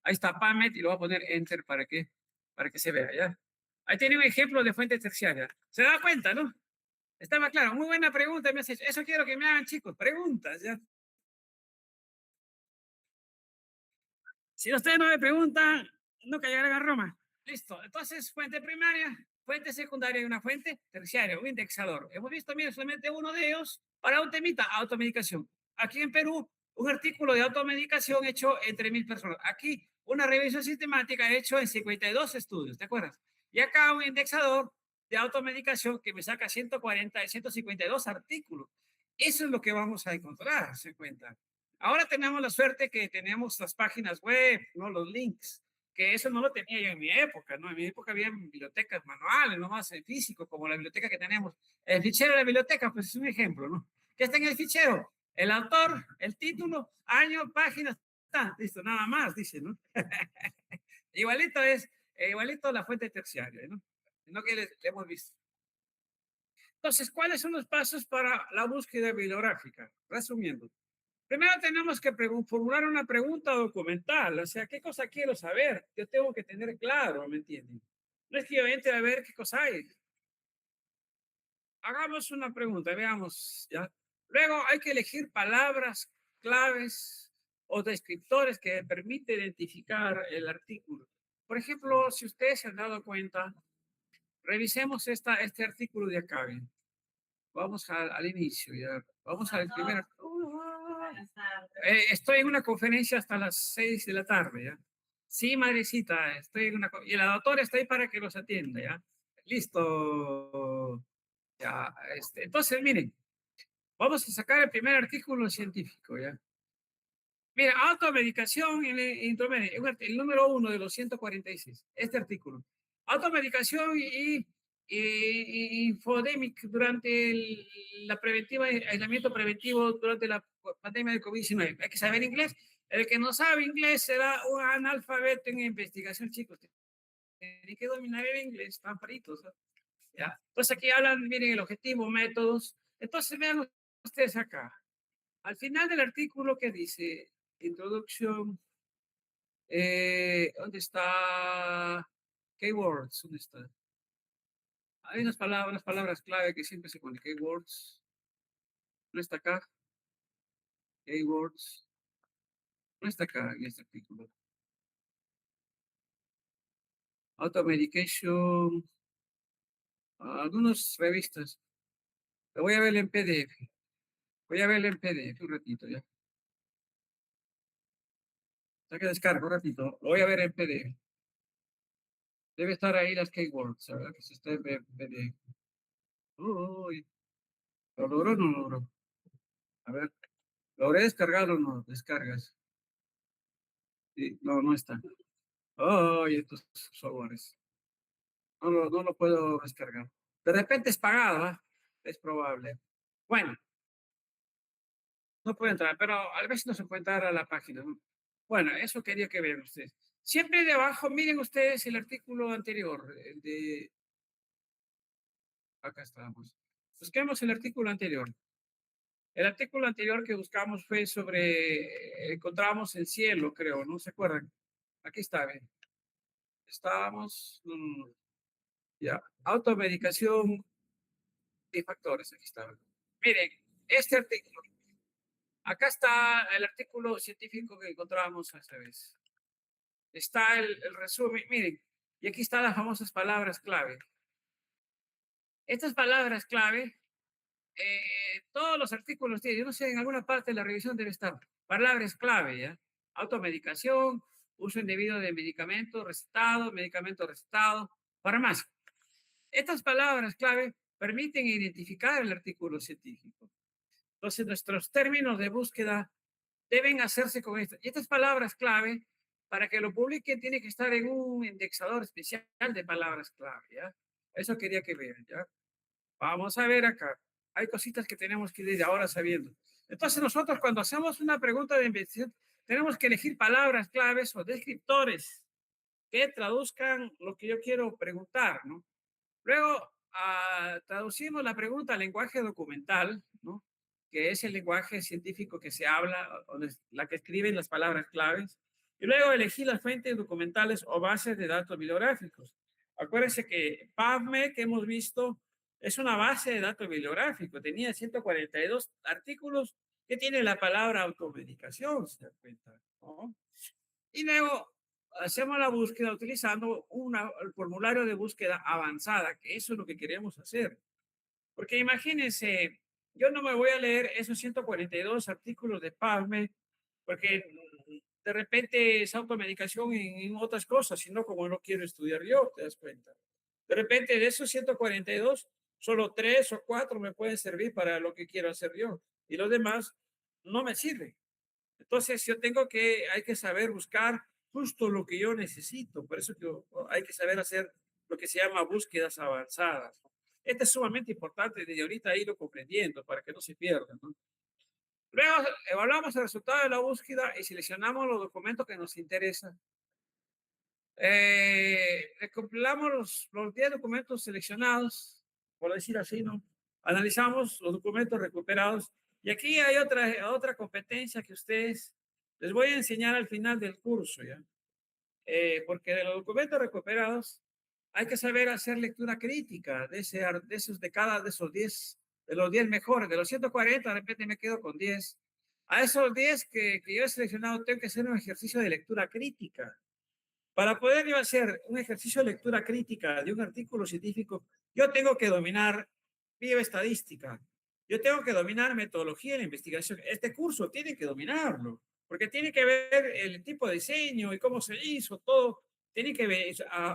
Ahí está PubMed y lo voy a poner Enter para que se vea, ¿ya? Ahí tiene un ejemplo de fuente terciaria. ¿Se da cuenta, no? Estaba claro. Muy buena pregunta me has hecho. Eso quiero que me hagan, chicos. Preguntas, ¿ya? Si ustedes no me preguntan, nunca llegarán a Roma. Listo. Entonces, fuente primaria, fuente secundaria y una fuente terciaria, un indexador. Hemos visto, mire, solamente uno de ellos para un temita, automedicación. Aquí en Perú, un artículo de automedicación hecho entre 1.000 personas. Aquí, una revisión sistemática hecho en 52 estudios, ¿te acuerdas? Y acá un indexador de automedicación que me saca 140, 152 artículos. Eso es lo que vamos a encontrar, se cuenta. Ahora tenemos la suerte que tenemos las páginas web, ¿no? Los links, que eso no lo tenía yo en mi época, ¿no? En mi época había bibliotecas manuales, no más en físico, como la biblioteca que tenemos. El fichero de la biblioteca, pues es un ejemplo, ¿no? ¿Qué está en el fichero? El autor, el título, año, página, está, listo, nada más, dice, ¿no? Igualito es, igualito la fuente terciaria, ¿no? No que le hemos visto. Entonces, ¿cuáles son los pasos para la búsqueda bibliográfica? Resumiendo. Primero tenemos que formular una pregunta documental, o sea, ¿qué cosa quiero saber? Yo tengo que tener claro, ¿me entienden? No es que yo entre a ver qué cosa hay. Hagamos una pregunta, veamos, ¿ya? Luego hay que elegir palabras claves o descriptores que permiten identificar el artículo. Por ejemplo, si ustedes se han dado cuenta, revisemos este artículo de acá, ¿bien? Vamos al inicio, ya. Vamos al primer. Estoy en una conferencia hasta las 6 de la tarde, ¿ya? Sí, madrecita, estoy en una. Y la doctora está ahí para que los atienda, ¿ya? Listo. Ya, entonces, miren, vamos a sacar el primer artículo científico, ¿ya? Mira, automedicación en el número 1 de los 146, este artículo. Automedicación y infodemic durante la preventiva, aislamiento preventivo durante la pandemia de COVID-19. Hay que saber inglés. El que no sabe inglés será un analfabeto en investigación, chicos. Tienen que dominar el inglés, están fritos, ¿no? ¿Ya? Entonces aquí hablan, miren, el objetivo, métodos. Entonces vean ustedes acá. Al final del artículo que dice introducción, ¿dónde está? Keywords, ¿dónde está? Hay unas palabras clave que siempre se ponen. Keywords, no está acá. Keywords, no está acá en este artículo. Automedication, algunas revistas. Lo voy a ver en PDF. Voy a ver en PDF un ratito ya. Ya que descargo un ratito. Lo voy a ver en PDF. Debe estar ahí las keywords, ¿verdad? Que se está en PDF. Uy, ¿lo logró o no lo logró? A ver, ¿logré descargarlo o no? Descargas. Sí, no, no está. Ay, estos softwares. No lo puedo descargar. De repente es pagado, ¿ah? Es probable. Bueno, no puedo entrar, pero a veces no se puede entrar a la página, ¿no? Bueno, eso quería que vean ustedes. Siempre debajo, miren ustedes el artículo anterior, el de... Acá estamos. Busquemos el artículo anterior. El artículo anterior que buscamos fue sobre, encontramos el cielo, creo, ¿no se acuerdan? Aquí está, ¿ven? Estábamos, ya, automedicación y factores, aquí está. Miren, este artículo, acá está el artículo científico que encontramos esta vez. Está el resumen, miren, y aquí están las famosas palabras clave. Estas palabras clave, todos los artículos tienen, yo no sé, en alguna parte de la revisión debe estar, palabras clave, ¿ya? automedicación, uso indebido de medicamento recetado, farmacia. Estas palabras clave permiten identificar el artículo científico. Entonces, nuestros términos de búsqueda deben hacerse con esto. Y estas palabras clave, para que lo publiquen, tiene que estar en un indexador especial de palabras clave, ¿ya? Eso quería que vean, ¿ya? Vamos a ver acá. Hay cositas que tenemos que ir desde ahora sabiendo. Entonces, nosotros cuando hacemos una pregunta de investigación, tenemos que elegir palabras claves o descriptores que traduzcan lo que yo quiero preguntar, ¿no? Luego, traducimos la pregunta al lenguaje documental, ¿no? Que es el lenguaje científico que se habla, o la que escriben las palabras claves. Y luego elegí las fuentes documentales o bases de datos bibliográficos. Acuérdense que PubMed, que hemos visto, es una base de datos bibliográfico. Tenía 142 artículos que tiene la palabra automedicación, ¿se dan cuenta? ¿No? Y luego hacemos la búsqueda utilizando el formulario de búsqueda avanzada, que eso es lo que queremos hacer. Porque imagínense, yo no me voy a leer esos 142 artículos de PubMed, porque de repente es automedicación en otras cosas, sino como no quiero estudiar yo, te das cuenta. De repente de esos 142, solo 3 o 4 me pueden servir para lo que quiero hacer yo, y los demás no me sirven. Entonces, hay que saber buscar justo lo que yo necesito. Por eso que hay que saber hacer lo que se llama búsquedas avanzadas. Esto es sumamente importante desde ahorita irlo comprendiendo para que no se pierdan, ¿no? Luego, evaluamos el resultado de la búsqueda y seleccionamos los documentos que nos interesan. Compilamos los 10 documentos seleccionados, por decir así, ¿no? Analizamos los documentos recuperados. Y aquí hay otra competencia que ustedes les voy a enseñar al final del curso, ¿ya? Porque de los documentos recuperados hay que saber hacer lectura crítica de esos 10, de los 10 mejores, de los 140, de repente me quedo con 10. A esos 10 que yo he seleccionado, tengo que hacer un ejercicio de lectura crítica. Para poder yo hacer un ejercicio de lectura crítica de un artículo científico, yo tengo que dominar bioestadística, yo tengo que dominar metodología de la investigación. Este curso tiene que dominarlo, porque tiene que ver el tipo de diseño y cómo se hizo, todo. Tiene que ver,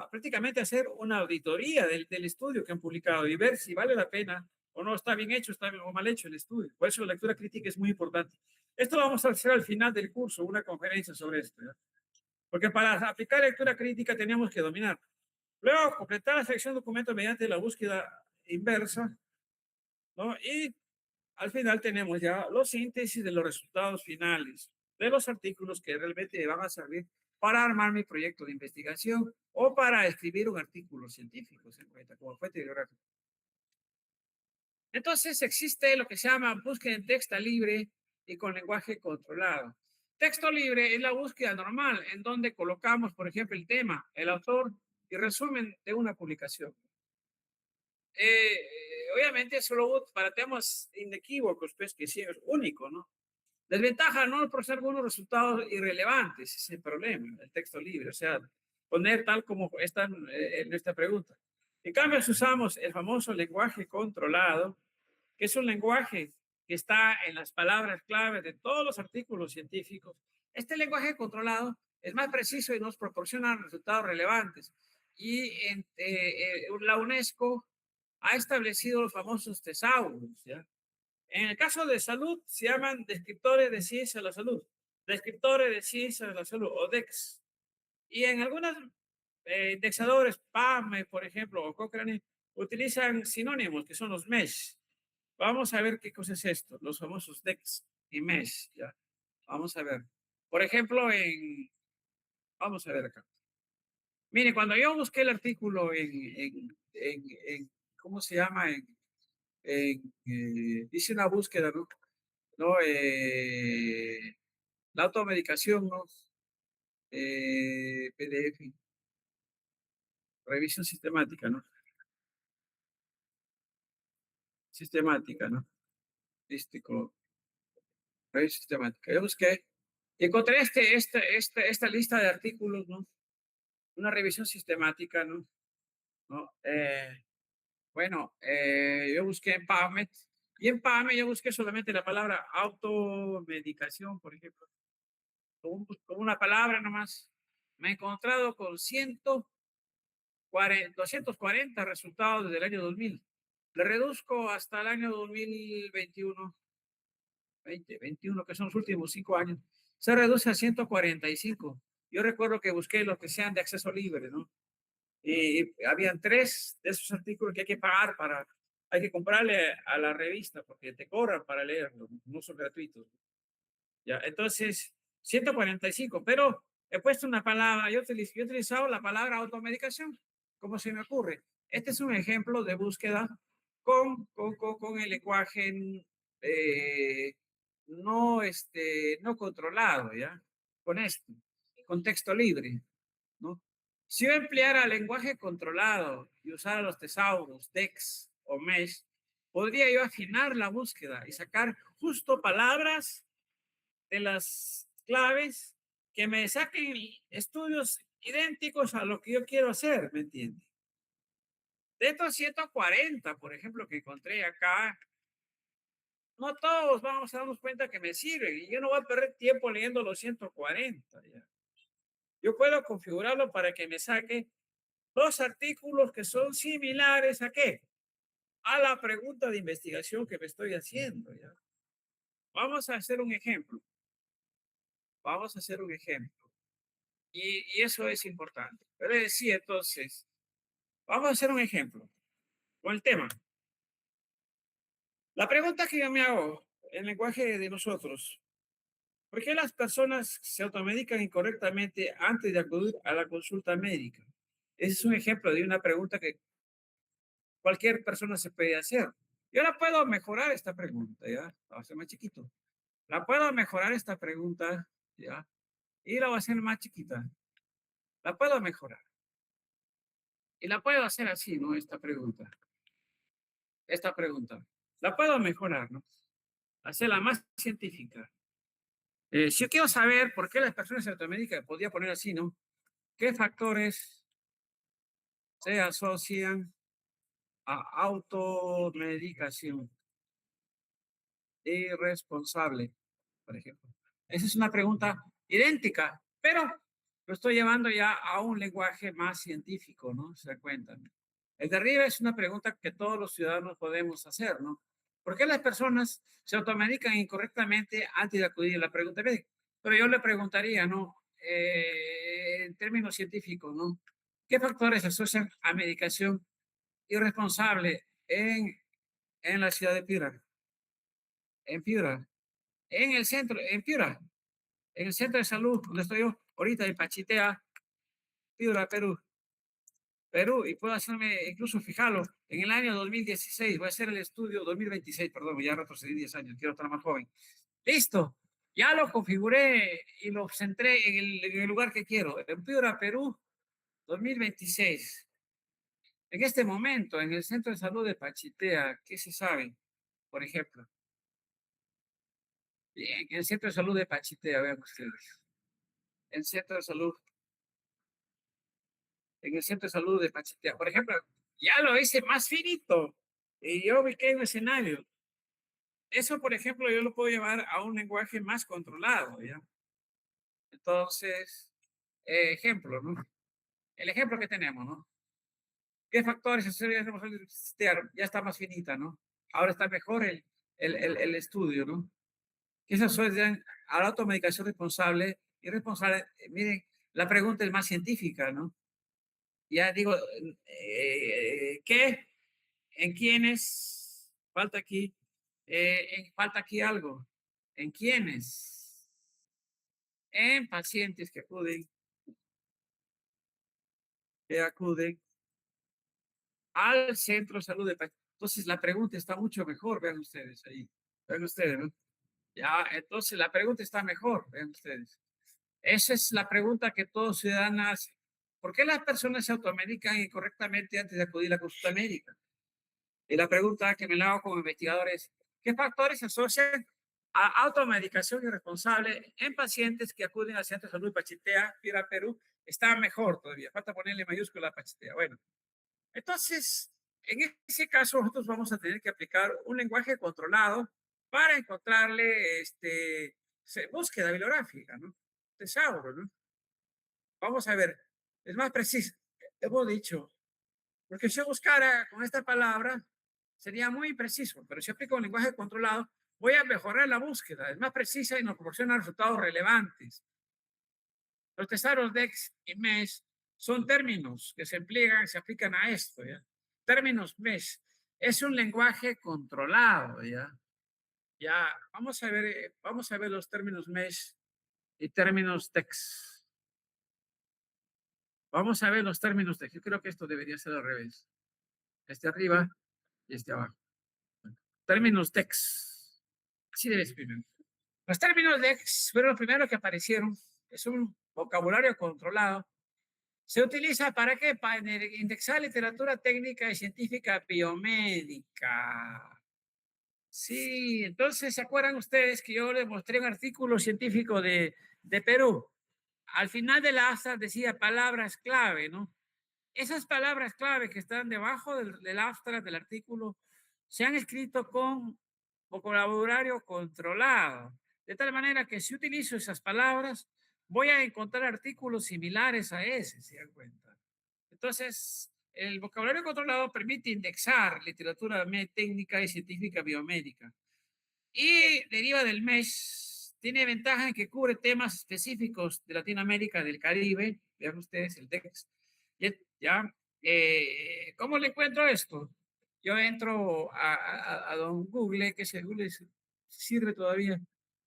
prácticamente hacer una auditoría del estudio que han publicado y ver si vale la pena o no, está bien hecho, está bien o mal hecho el estudio. Por eso la lectura crítica es muy importante. Esto lo vamos a hacer al final del curso, una conferencia sobre esto, ¿ya? Porque para aplicar lectura crítica teníamos que dominar. Luego, completar la selección de documentos mediante la búsqueda inversa, ¿no? Y al final tenemos ya los síntesis de los resultados finales de los artículos que realmente van a servir para armar mi proyecto de investigación o para escribir un artículo científico, se cuenta, como fuente bibliográfica. Entonces existe lo que se llama búsqueda en texto libre y con lenguaje controlado. Texto libre es la búsqueda normal en donde colocamos, por ejemplo, el tema, el autor y resumen de una publicación. Obviamente solo para temas inequívocos, pues que sí es único, ¿no? Desventaja, no por ser algunos resultados irrelevantes, ese es el problema, el texto libre, o sea, poner tal como está en esta pregunta. En cambio, si usamos el famoso lenguaje controlado, que es un lenguaje que está en las palabras clave de todos los artículos científicos. Este lenguaje controlado es más preciso y nos proporciona resultados relevantes. Y la UNESCO ha establecido los famosos tesauros, ¿ya? En el caso de salud, se llaman descriptores de ciencia de la salud, descriptores de ciencia de la salud, o DEX. Y en algunos indexadores, PAME, por ejemplo, o Cochrane, utilizan sinónimos, que son los MESH. Vamos a ver qué cosa es esto, los famosos DEX y MESH, ¿ya? Vamos a ver. Por ejemplo, vamos a ver acá. Mire, cuando yo busqué el artículo ¿cómo se llama? Hice una búsqueda, ¿no? ¿No? La automedicación, ¿no? PDF, revisión sistemática, ¿no? Sistemática, ¿no? Lístico, revisión sistemática. Yo busqué y encontré esta lista de artículos, ¿no? Una revisión sistemática, ¿no? ¿No? Bueno, yo busqué en PubMed y en PubMed yo busqué solamente la palabra automedicación, por ejemplo. con una palabra nomás, me he encontrado con 240 resultados desde el año 2000. Le reduzco hasta el año 2021, 2021, que son los últimos 5 años, se reduce a 145. Yo recuerdo que busqué los que sean de acceso libre, ¿no? Y habían 3 de esos artículos que hay que pagar hay que comprarle a la revista porque te cobran para leerlo, no son gratuitos. Ya, entonces, 145, pero he puesto una palabra, yo he utilizado la palabra automedicación, como se me ocurre. Este es un ejemplo de búsqueda con el lenguaje no controlado, ¿ya? Con esto, con texto libre, ¿no? Si yo empleara lenguaje controlado y usara los tesauros, DEX o MESH, podría yo afinar la búsqueda y sacar justo palabras de las claves que me saquen estudios idénticos a lo que yo quiero hacer, ¿me entiende? De estos 140, por ejemplo, que encontré acá, no todos vamos a darnos cuenta que me sirven y yo no voy a perder tiempo leyendo los 140. ¿Ya? Yo puedo configurarlo para que me saque dos artículos que son similares a qué? A la pregunta de investigación que me estoy haciendo. ¿Ya? Vamos a hacer un ejemplo. Vamos a hacer un ejemplo. Y eso es importante. Pero sí, entonces, vamos a hacer un ejemplo con el tema. La pregunta que yo me hago en lenguaje de nosotros, ¿por qué las personas se automedican incorrectamente antes de acudir a la consulta médica? Ese es un ejemplo de una pregunta que cualquier persona se puede hacer. Yo la puedo mejorar esta pregunta, ¿ya? Va a ser más chiquito. La puedo mejorar esta pregunta, ¿ya? Y la voy a hacer más chiquita. La puedo mejorar. Y la puedo hacer así, ¿no? Esta pregunta. Esta pregunta. La puedo mejorar, ¿no? Hacerla más científica. Si yo quiero saber por qué las personas se automedican, podría poner así, ¿no? ¿Qué factores se asocian a automedicación irresponsable, por ejemplo? Esa es una pregunta idéntica, pero lo estoy llevando ya a un lenguaje más científico, ¿no? Se da cuenta, ¿no? El de arriba es una pregunta que todos los ciudadanos podemos hacer, ¿no? ¿Por qué las personas se automedican incorrectamente antes de acudir a la pregunta médica? Pero yo le preguntaría, ¿no? En términos científicos, ¿no? ¿Qué factores se asocian a medicación irresponsable en la ciudad de Piura? En Piura, en el centro, en Piura, en el centro de salud, donde estoy yo, ahorita en Pachitea, Piura, Perú. Perú, y puedo hacerme, incluso fijarlo, en el año 2016, voy a hacer el estudio, 2026, perdón, ya retrocedí 10 años, quiero estar más joven. Listo, ya lo configuré y lo centré en el lugar que quiero, en Piura, Perú, 2026. En este momento, en el Centro de Salud de Pachitea, ¿qué se sabe? Por ejemplo, en el Centro de Salud de Pachitea, vean ustedes, el Centro de Salud, en el Centro de Salud de Pachitea, por ejemplo, ya lo hice más finito y yo ubiqué un escenario. Eso, por ejemplo, yo lo puedo llevar a un lenguaje más controlado, ¿ya? Entonces, ejemplo, ¿no? El ejemplo que tenemos, ¿no? ¿Qué factores ya está más finita, ¿no? Ahora está mejor el estudio, ¿no? ¿Qué se asocian a la automedicación responsable y responsable? Miren, la pregunta es más científica, ¿no? Ya digo, ¿qué? ¿En quiénes? Falta aquí algo. ¿En quiénes? En pacientes que acuden al centro de salud de pacientes. Entonces la pregunta está mucho mejor, vean ustedes ahí. Vean ustedes, ¿no? Ya, entonces la pregunta está mejor, vean ustedes. Esa es la pregunta que todo ciudadano hace. ¿Por qué las personas se automedican incorrectamente antes de acudir a la consulta médica? Y la pregunta que me la hago como investigador es, ¿qué factores se asocian a automedicación irresponsable en pacientes que acuden al Centro de Salud de Pachitea, Piura, Perú? Está mejor todavía, falta ponerle mayúscula a Pachitea. Bueno, entonces, en ese caso nosotros vamos a tener que aplicar un lenguaje controlado para encontrarle búsqueda bibliográfica, ¿no? tesauro, ¿no? Vamos a ver, es más preciso. Hemos dicho, porque si yo buscara con esta palabra, sería muy preciso, pero si aplico un lenguaje controlado, voy a mejorar la búsqueda, es más precisa y nos proporciona resultados relevantes. Los tesauros DEX y MESH son términos que se aplican a esto, ¿ya? Términos MESH es un lenguaje controlado, ¿ya? Ya, vamos a ver los términos MESH y términos DEX. Vamos a ver los términos DEX. Yo creo que esto debería ser al revés. Este arriba y este abajo. Términos DEX. Así debe escribir. Los términos DEX fueron los primeros que aparecieron. Es un vocabulario controlado. Se utiliza para qué? Para indexar literatura técnica y científica biomédica. Sí, entonces, ¿se acuerdan ustedes que yo les mostré un artículo científico de Perú? Al final de la asa decía palabras clave, ¿no? Esas palabras clave que están debajo del abstract del artículo se han escrito con vocabulario controlado, de tal manera que si utilizo esas palabras, voy a encontrar artículos similares a ese, ¿se dan cuenta? Entonces, el vocabulario controlado permite indexar literatura técnica y científica biomédica y deriva del MESH. Tiene ventaja en que cubre temas específicos de Latinoamérica, del Caribe. Vean ustedes el DEX. Ya, ¿cómo le encuentro esto? Yo entro a don Google, que ese Google sirve todavía,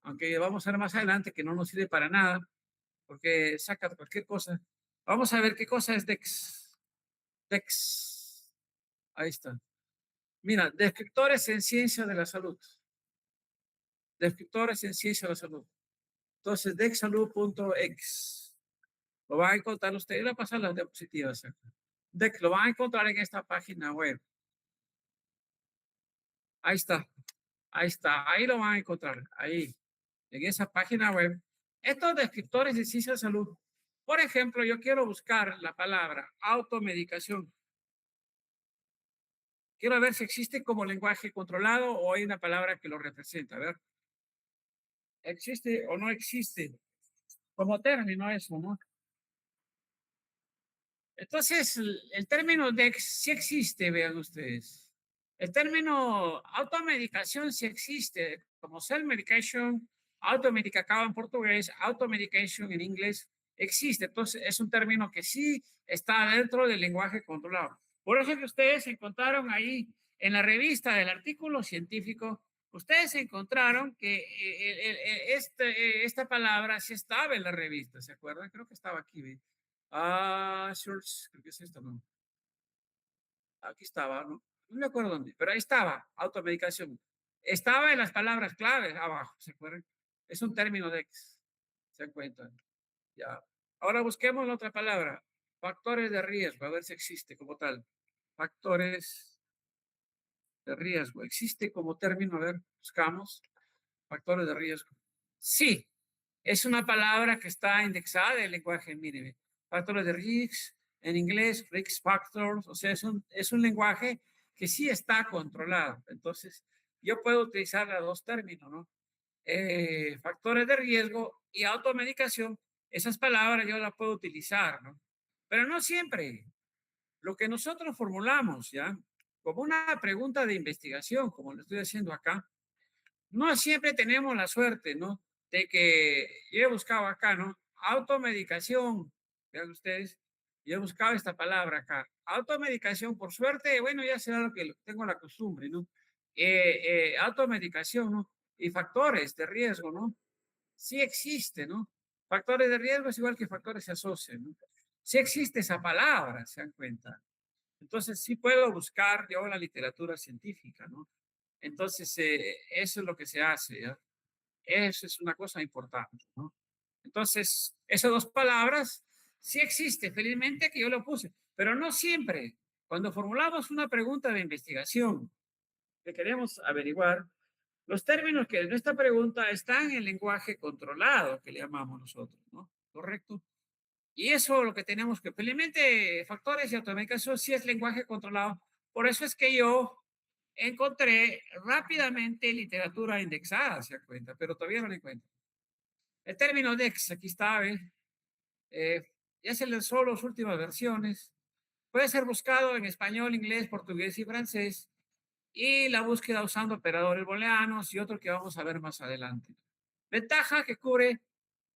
aunque vamos a ver más adelante que no nos sirve para nada, porque saca cualquier cosa. Vamos a ver qué cosa es DEX. DEX. Ahí está. Mira, descriptores en ciencia de la salud. Descriptores en ciencia de la salud. Entonces, dexsalud.ex. Lo va a encontrar usted. Le voy a pasar las diapositivas. Lo van a encontrar en esta página web. Ahí está. Ahí está. Ahí lo van a encontrar. Ahí. En esa página web. Estos descriptores de ciencia de salud. Por ejemplo, yo quiero buscar la palabra automedicación. Quiero ver si existe como lenguaje controlado o hay una palabra que lo representa. A ver. ¿Existe o no existe? Como término eso, ¿no? Entonces, el término DEX sí existe, vean ustedes. El término automedicación sí existe, como self-medication, automedicacao en portugués, automedication en inglés, existe. Entonces, es un término que sí está dentro del lenguaje controlado. Por eso que ustedes encontraron ahí en la revista del artículo científico, ustedes encontraron que esta palabra sí estaba en la revista, ¿se acuerdan? Creo que estaba aquí, ¿ve? Search, creo que es esto, ¿no? Aquí estaba, no me acuerdo dónde, pero ahí estaba, automedicación. Estaba en las palabras claves abajo, ¿se acuerdan? Es un término de X, ¿se encuentran? Ya. Ahora busquemos la otra palabra, factores de riesgo, a ver si existe como tal. Factores de riesgo, ¿existe como término? A ver, buscamos. Factores de riesgo. Sí, es una palabra que está indexada en el lenguaje, mire, factores de risk, en inglés, risk factors, o sea, es un lenguaje que sí está controlado. Entonces, yo puedo utilizar los dos términos, ¿no? Factores de riesgo y automedicación, esas palabras yo las puedo utilizar, ¿no? Pero no siempre. Lo que nosotros formulamos, ¿ya? Como una pregunta de investigación, como lo estoy haciendo acá, no siempre tenemos la suerte, ¿no? De que yo he buscado acá, ¿no? Automedicación, vean ustedes, yo he buscado esta palabra acá. Automedicación, por suerte, bueno, ya será lo que tengo la costumbre, ¿no? Automedicación, ¿no? Y factores de riesgo, ¿no? Sí existe, ¿no? Factores de riesgo es igual que factores se asocian, ¿no? Sí existe esa palabra, se dan cuenta. Entonces, sí puedo buscar yo la literatura científica, ¿no? Entonces, eso es lo que se hace, ¿ya? Eso es una cosa importante, ¿no? Entonces, esas dos palabras sí existe, felizmente que yo lo puse, pero no siempre. Cuando formulamos una pregunta de investigación que queremos averiguar, los términos que en esta pregunta están en lenguaje controlado, que le llamamos nosotros, ¿no? ¿Correcto? Y eso es lo que tenemos que, felizmente, factores y automedicación sí es lenguaje controlado. Por eso es que yo encontré rápidamente literatura indexada, se da cuenta, pero todavía no la encuentro. El término DEX, aquí está, ¿ve? Ya se lanzó las últimas versiones. Puede ser buscado en español, inglés, portugués y francés. Y la búsqueda usando operadores booleanos y otro que vamos a ver más adelante. Ventaja que cubre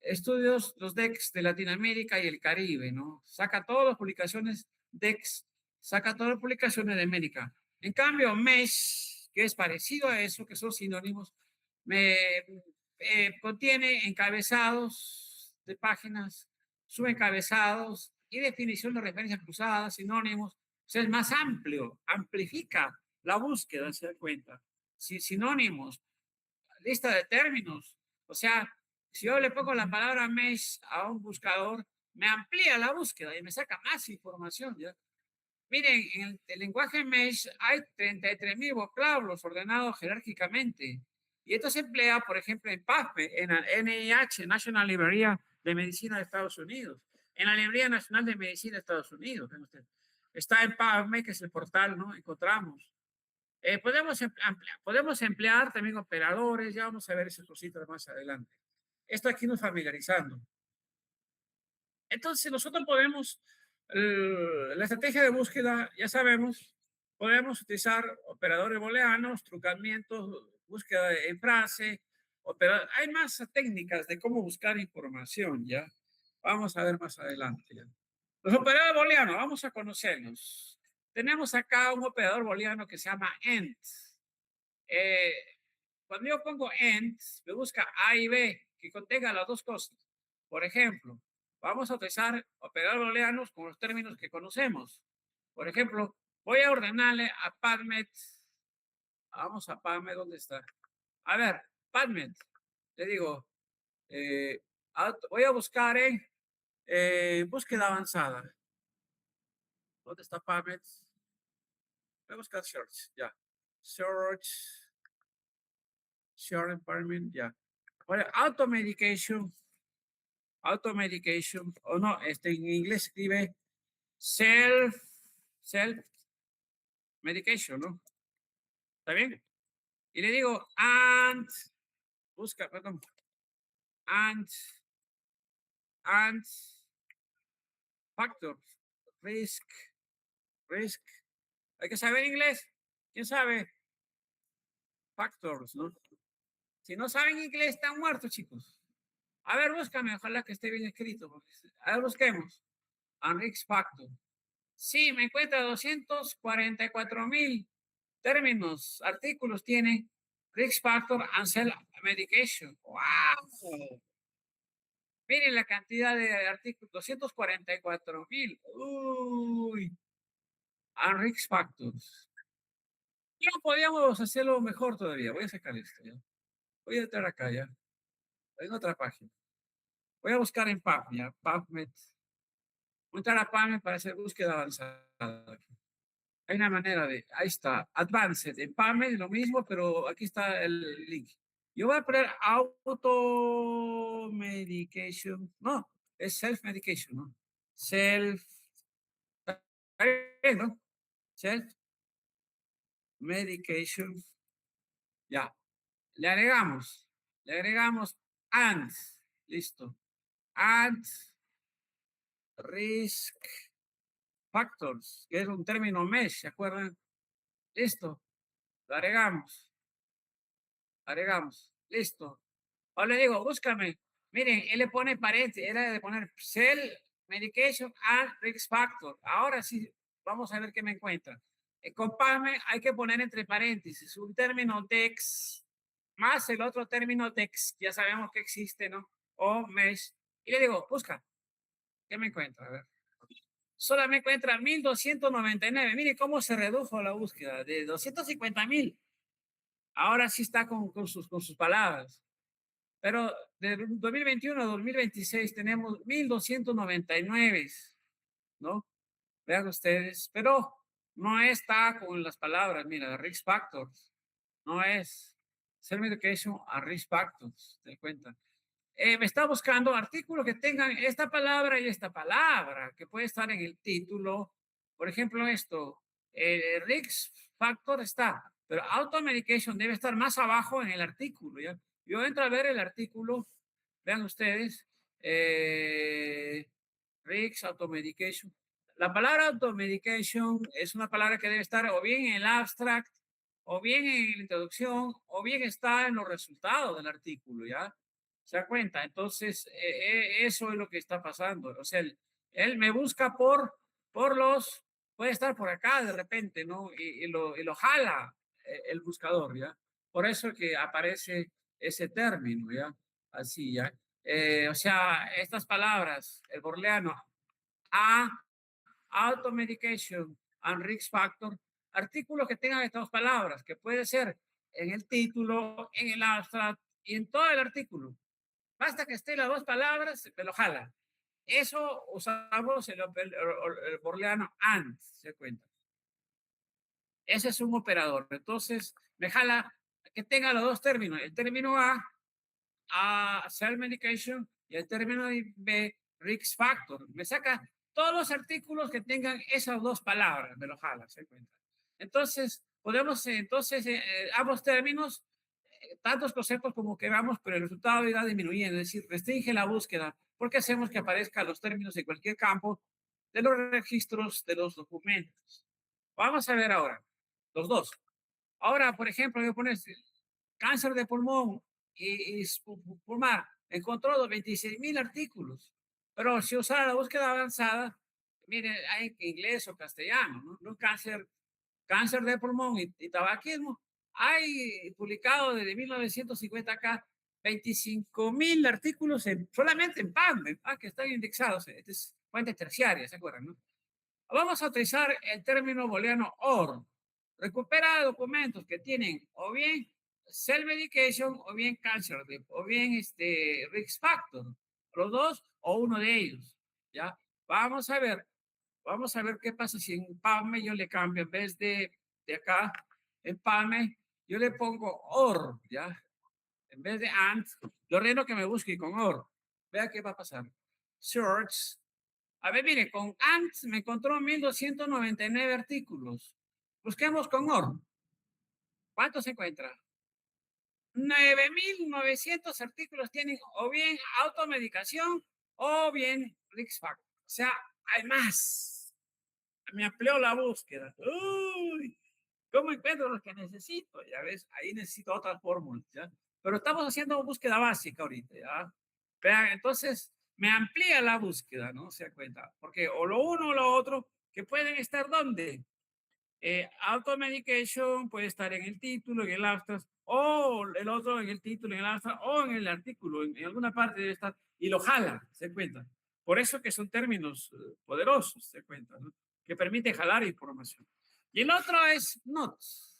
estudios, los DEX de Latinoamérica y el Caribe, ¿no? Saca todas las publicaciones DEX, saca todas las publicaciones de América. En cambio, MESH, que es parecido a eso, que son sinónimos, me contiene encabezados de páginas, subencabezados y definición de referencias cruzadas, sinónimos. O sea, es más amplio, amplifica la búsqueda, se da cuenta. Sinónimos, lista de términos. O sea, si yo le pongo la palabra mesh a un buscador, me amplía la búsqueda y me saca más información, ¿ya? Miren, en el lenguaje mesh hay 33.000 vocablos ordenados jerárquicamente. Y esto se emplea, por ejemplo, en PubMed, en la NIH, National Librería de Medicina de Estados Unidos, en la Librería Nacional de Medicina de Estados Unidos. Está en PubMed, que es el portal, ¿no? Encontramos. Podemos emplear también operadores, ya vamos a ver esas cositas más adelante. Esto aquí nos familiarizando. Entonces, nosotros podemos, la estrategia de búsqueda, ya sabemos, podemos utilizar operadores booleanos, truncamientos, búsqueda en frase, hay más técnicas de cómo buscar información, ¿ya? Vamos a ver más adelante, ¿ya? Los operadores booleanos, vamos a conocerlos. Tenemos acá un operador booleano que se llama AND. Eh, Cuando yo pongo AND, me busca A y B, que contenga las dos cosas. Por ejemplo, vamos a utilizar operadores booleanos con los términos que conocemos. Por ejemplo, voy a ordenarle a PubMed. Vamos a PubMed, ¿dónde está? A ver, PubMed. Le digo, voy a buscar en búsqueda avanzada. ¿Dónde está PubMed? Voy a buscar search, ya. Search, short environment, ya. Automedication, o no, en inglés escribe self medication, ¿no? ¿Está bien? Y le digo, perdón, and, and factor, risk, risk. Hay que saber inglés. ¿Quién sabe? Factors, ¿no? Si no saben inglés, están muertos, chicos. A ver, búscame, ojalá que esté bien escrito. A ver, busquemos. And risk factor. Sí, me encuentra 244.000 términos, artículos tiene risk factor and self medication. ¡Wow! Miren la cantidad de artículos, 244.000. Uy, and risk factors. Ya podíamos hacerlo mejor todavía. Voy a sacar esto ya. Voy a entrar acá ya. En otra página. Voy a buscar en PubMed, ya. PubMed. Voy a entrar a PubMed para hacer búsqueda avanzada. Hay una manera de, ahí está, Advanced, en PubMed lo mismo, pero aquí está el link. Yo voy a poner auto-medication, no, es self-medication, ¿no? Self, ¿no? Self-medication, ya. Le agregamos and, listo. And risk factors, que es un término mesh, ¿se acuerdan? Listo, lo agregamos, listo. Ahora le digo, búscame. Miren, él le pone paréntesis, era de poner Cell Medication and Risk Factor. Ahora sí, vamos a ver qué me encuentra. Con PubMed hay que poner entre paréntesis un término DEX más el otro término DEX. Ya sabemos que existe, ¿no? O mesh. Y le digo, busca. ¿Qué me encuentra? A ver. Solo me encuentra 1.299. Mire cómo se redujo la búsqueda de 250.000. Ahora sí está con sus palabras. Pero de 2021 a 2026 tenemos 1.299, ¿no? Vean ustedes, pero no está con las palabras, mira, risk factors, no es self education a risk factors, te das cuenta. Me está buscando artículos que tengan esta palabra y esta palabra, que puede estar en el título. Por ejemplo, esto, risk factor está, pero automedication debe estar más abajo en el artículo, ¿ya? Yo entro a ver el artículo vean ustedes, RICS, automedication. La palabra automedication es una palabra que debe estar o bien en el abstract, o bien en la introducción, o bien está en los resultados del artículo, ¿ya? ¿Se da cuenta? Entonces, eso es lo que está pasando. O sea, él me busca por los, puede estar por acá de repente, ¿no? Y lo jala el buscador, ¿ya? Por eso que aparece ese término, ¿ya? Así, ¿ya? O sea, estas palabras, el borleano, a, automedication and risk factor, artículos que tengan estas palabras, que puede ser en el título, en el abstract y en todo el artículo. Basta que esté las dos palabras, me lo jala. Eso usamos el borleano and, se cuenta. Ese es un operador. Entonces, me jala que tenga los dos términos. El término a self medication y el término B, risk factor. Me saca todos los artículos que tengan esas dos palabras, me lo jala, se cuenta. Entonces, podemos, ambos términos, tantos conceptos como queramos, pero el resultado irá disminuyendo, es decir, restringe la búsqueda, porque hacemos que aparezcan los términos de cualquier campo de los registros de los documentos. Vamos a ver ahora, los dos. Ahora, por ejemplo, voy a poner cáncer de pulmón y pulmar. Encontró 26,000 artículos. Pero si usara la búsqueda avanzada, mire, hay inglés o castellano, ¿no? No cáncer de pulmón y tabaquismo. Hay publicado desde 1950 acá 25,000 artículos solamente en PubMed, que están indexados. Este es fuente terciaria, ¿se acuerdan? ¿No? Vamos a utilizar el término booleano OR. Recupera documentos que tienen o bien cell medication o bien cancer o bien risk factor, los dos o uno de ellos. ¿Ya? Vamos a ver, vamos a ver qué pasa si en PubMed yo le cambio en vez de acá, en PubMed yo le pongo OR, ¿ya? En vez de AND, lo ordeno que me busque con OR. Vea qué va a pasar. Search. A ver, mire, con ANT me encontró 1,299 artículos. Busquemos con OR. ¿Cuánto se encuentra? 9,900 artículos tienen o bien automedicación o bien risk factor. O sea, hay más. Me amplió la búsqueda. Uy, ¿cómo encuentro los que necesito? Ya ves, ahí necesito otras fórmulas, ¿ya? Pero estamos haciendo búsqueda básica ahorita, ¿ya? Vean, entonces me amplía la búsqueda, ¿no? Se da cuenta. Porque o lo uno o lo otro, que pueden estar ¿dónde? Automedication puede estar en el título, en el abstract, o el otro en el título, en el abstract, o en el artículo, en alguna parte debe estar, y lo jala, se cuenta. Por eso que son términos poderosos, se cuenta, ¿no? Que permite jalar información. Y el otro es NOTS.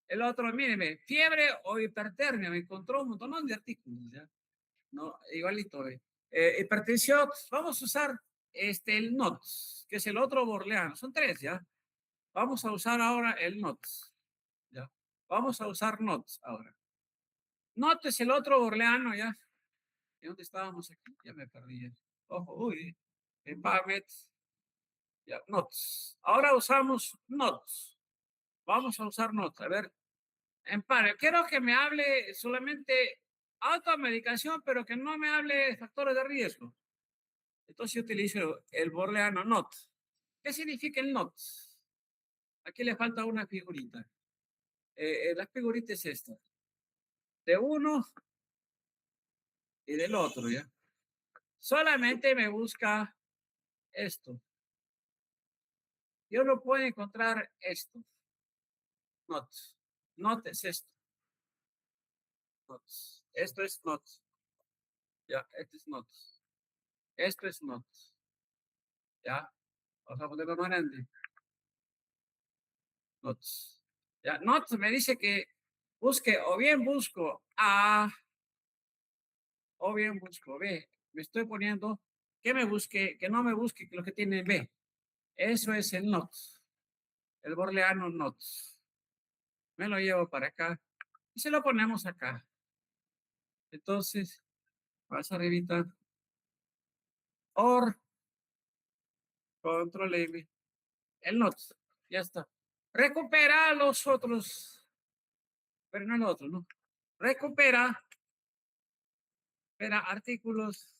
El otro, míreme, fiebre o hipertermia, me encontró un montón de artículos, ¿ya? No, igualito. Hipertensión, vamos a usar el NOTS, que es el otro borleano, son tres, ¿ya? Vamos a usar ahora el NOTS. ¿Ya? Vamos a usar NOTS ahora. NOTS es el otro borleano, ¿ya? ¿Y dónde estábamos aquí? Ya me perdí. Ojo, uy. En PubMed. Ya, NOTS. Ahora usamos NOTS. Vamos a usar NOTS. A ver, en par. Quiero que me hable solamente automedicación, pero que no me hable de factores de riesgo. Entonces yo utilizo el borleano NOTS. ¿Qué significa el NOTS? Aquí le falta una figurita. La figurita es esta. De uno y del otro, ¿ya? Solamente me busca esto. Yo no puedo encontrar esto. Not. Not es esto. Not. Esto es not. Ya, esto es not. Esto es not. Ya. Vamos a ponerlo más grande. Not. Ya, not me dice que busque o bien busco A o bien busco B. Me estoy poniendo que me busque, que no me busque lo que tiene B. Eso es el not. El borleano not. Me lo llevo para acá y se lo ponemos acá. Entonces, vas arribita, or, control M, el notes, ya está. Recupera los otros, pero no el otro, ¿no? Recupera Espera, artículos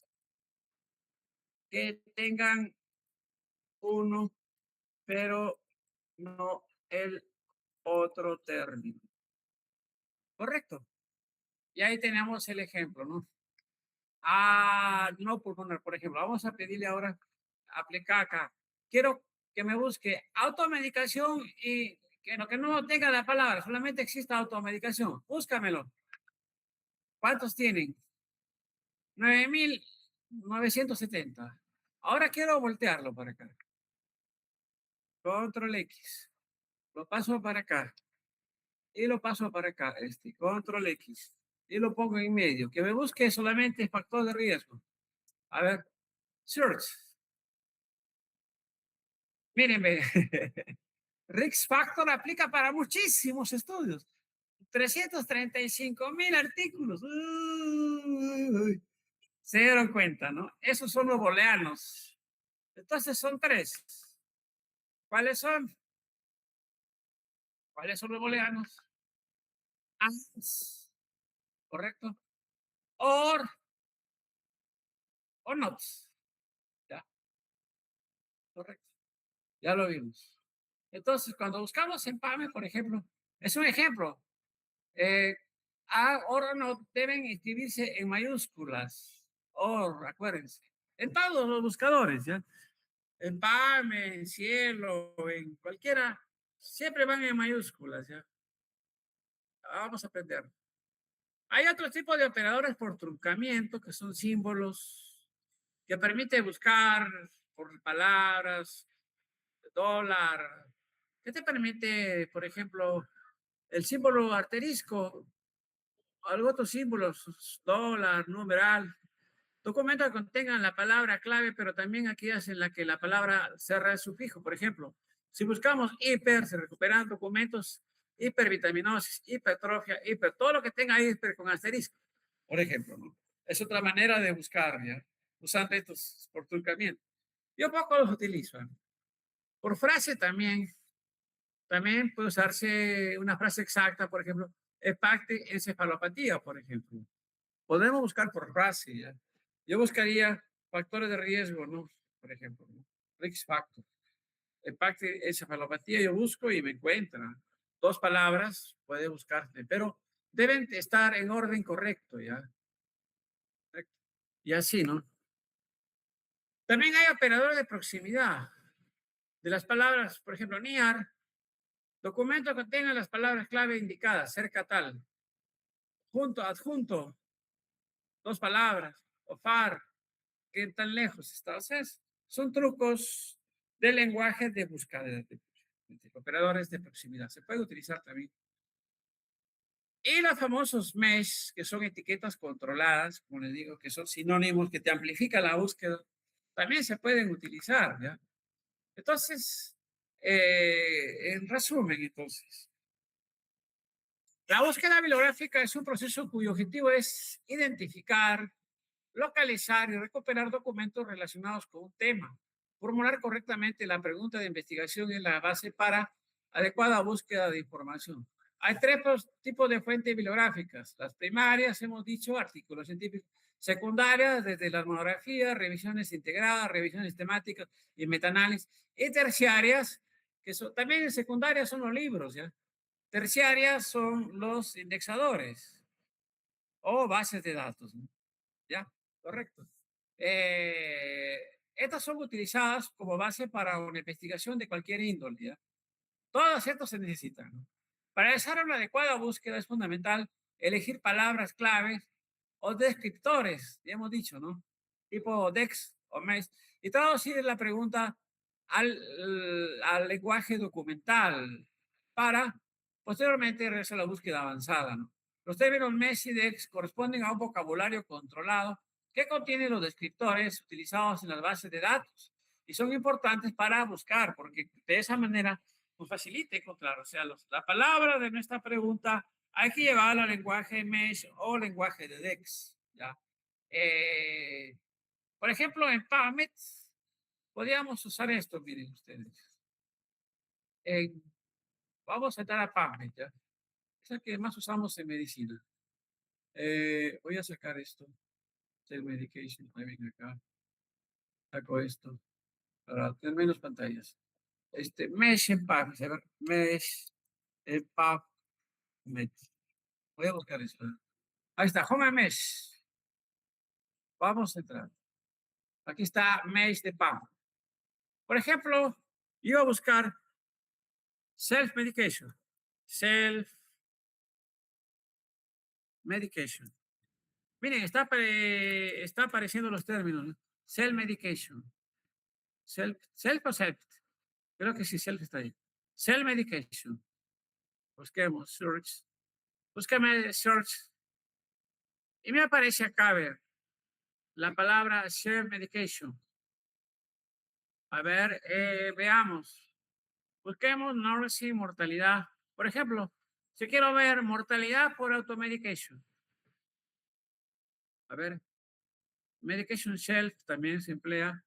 que tengan uno, pero no el otro término. Correcto. Y ahí tenemos el ejemplo, ¿no? No por poner, por ejemplo, vamos a pedirle ahora, aplicar acá. Quiero que me busque automedicación y que no tenga la palabra, solamente exista automedicación. Búscamelo. ¿Cuántos tienen? 9.970. Ahora quiero voltearlo para acá. Control X. Lo paso para acá. Y lo paso para acá. Control X. Y lo pongo en medio. Que me busque solamente factor de riesgo. A ver. Search. Mírenme. Risk Factor aplica para muchísimos estudios. 335.000 artículos. Uy, se dieron cuenta, ¿no? Esos son los booleanos. Entonces son tres. ¿Cuáles son? ¿Cuáles son los booleanos? As, ¿correcto? Or o not. Ya, correcto. Ya lo vimos. Entonces, cuando buscamos en PAME, por ejemplo, es un ejemplo. Eh, or no deben escribirse en mayúsculas. Or, acuérdense. En todos los buscadores, ¿ya? En PAME, en Cielo, en cualquiera, siempre van en mayúsculas, ¿ya? Vamos a aprender. Hay otro tipo de operadores por truncamiento, que son símbolos, que permite buscar por palabras, dólar. ¿Qué te permite, por ejemplo, el símbolo asterisco? Algo otros símbolos, dólar, numeral, documentos que contengan la palabra clave, pero también aquellas en las que la palabra cerra el sufijo. Por ejemplo, si buscamos hiper, se recuperan documentos hipervitaminosis, hipertrofia, hiper, todo lo que tenga hiper con asterisco, por ejemplo, ¿no? Es otra manera de buscar, ¿ya? Usando estos por truncamiento. Yo poco los utilizo, ¿eh? Por frase también puede usarse una frase exacta, por ejemplo, hepate encefalopatía, por ejemplo. Podemos buscar por frase, ¿ya? Yo buscaría factores de riesgo, ¿no? Por ejemplo, ¿no? Risk factor. Hepate encefalopatía, yo busco y me encuentra. Dos palabras puede buscarse, pero deben estar en orden correcto, ¿ya? Y así, ¿no? También hay operadores de proximidad de las palabras, por ejemplo, near, documento que tenga las palabras clave indicadas, cerca tal, junto, adjunto, dos palabras, o far, que tan lejos está. Entonces, son trucos de lenguaje de búsqueda de operadores de proximidad. Se puede utilizar también. Y los famosos mesh, que son etiquetas controladas, como les digo, que son sinónimos que te amplifican la búsqueda, también se pueden utilizar, ¿ya? Entonces, en resumen, entonces, la búsqueda bibliográfica es un proceso cuyo objetivo es identificar, localizar y recuperar documentos relacionados con un tema. Formular correctamente la pregunta de investigación en la base para adecuada búsqueda de información. Hay tres tipos de fuentes bibliográficas. Las primarias, hemos dicho, artículos científicos. Secundarias, desde las monografías, revisiones integradas, revisiones temáticas y metaanálisis. Y terciarias, que son, también secundarias son los libros, ¿ya? Terciarias son los indexadores o bases de datos, ¿no? ¿Ya? Correcto. Eh, Estas son utilizadas como base para una investigación de cualquier índole, ¿ya? Todas estas se necesitan, ¿no? Para realizar una adecuada búsqueda es fundamental elegir palabras claves o descriptores, ya hemos dicho, ¿no? Tipo DEX o MES, y traducir la pregunta al lenguaje documental para posteriormente realizar la búsqueda avanzada, ¿no? Los términos MES y DEX corresponden a un vocabulario controlado que contiene los descriptores utilizados en las bases de datos y son importantes para buscar, porque de esa manera nos facilita encontrar, o sea, la palabra de nuestra pregunta hay que llevarla al lenguaje MESH o lenguaje de DEX, ¿ya? Por ejemplo, en PubMed podríamos usar esto, miren ustedes. En, vamos a entrar a PubMed, ¿ya? Es el que más usamos en medicina. Voy a sacar esto. Self-medication, también acá. Saco esto para tener menos pantallas. Mesh en PubMed, a ver, Mesh en PubMed. Voy a buscar eso. Ahí está, Home Mesh. Vamos a entrar. Aquí está Mesh de PubMed. Por ejemplo, iba a buscar self-medication. Self-medication. Miren, está apareciendo los términos, ¿no? Self-medication. Self o self. Creo que sí, self está ahí. Self-medication. Busquemos, search. Búscame search. Y me aparece acá, a ver, la palabra self-medication. A ver, veamos. Busquemos nursing, mortalidad. Por ejemplo, si quiero ver mortalidad por automedication. A ver, medication shelf también se emplea.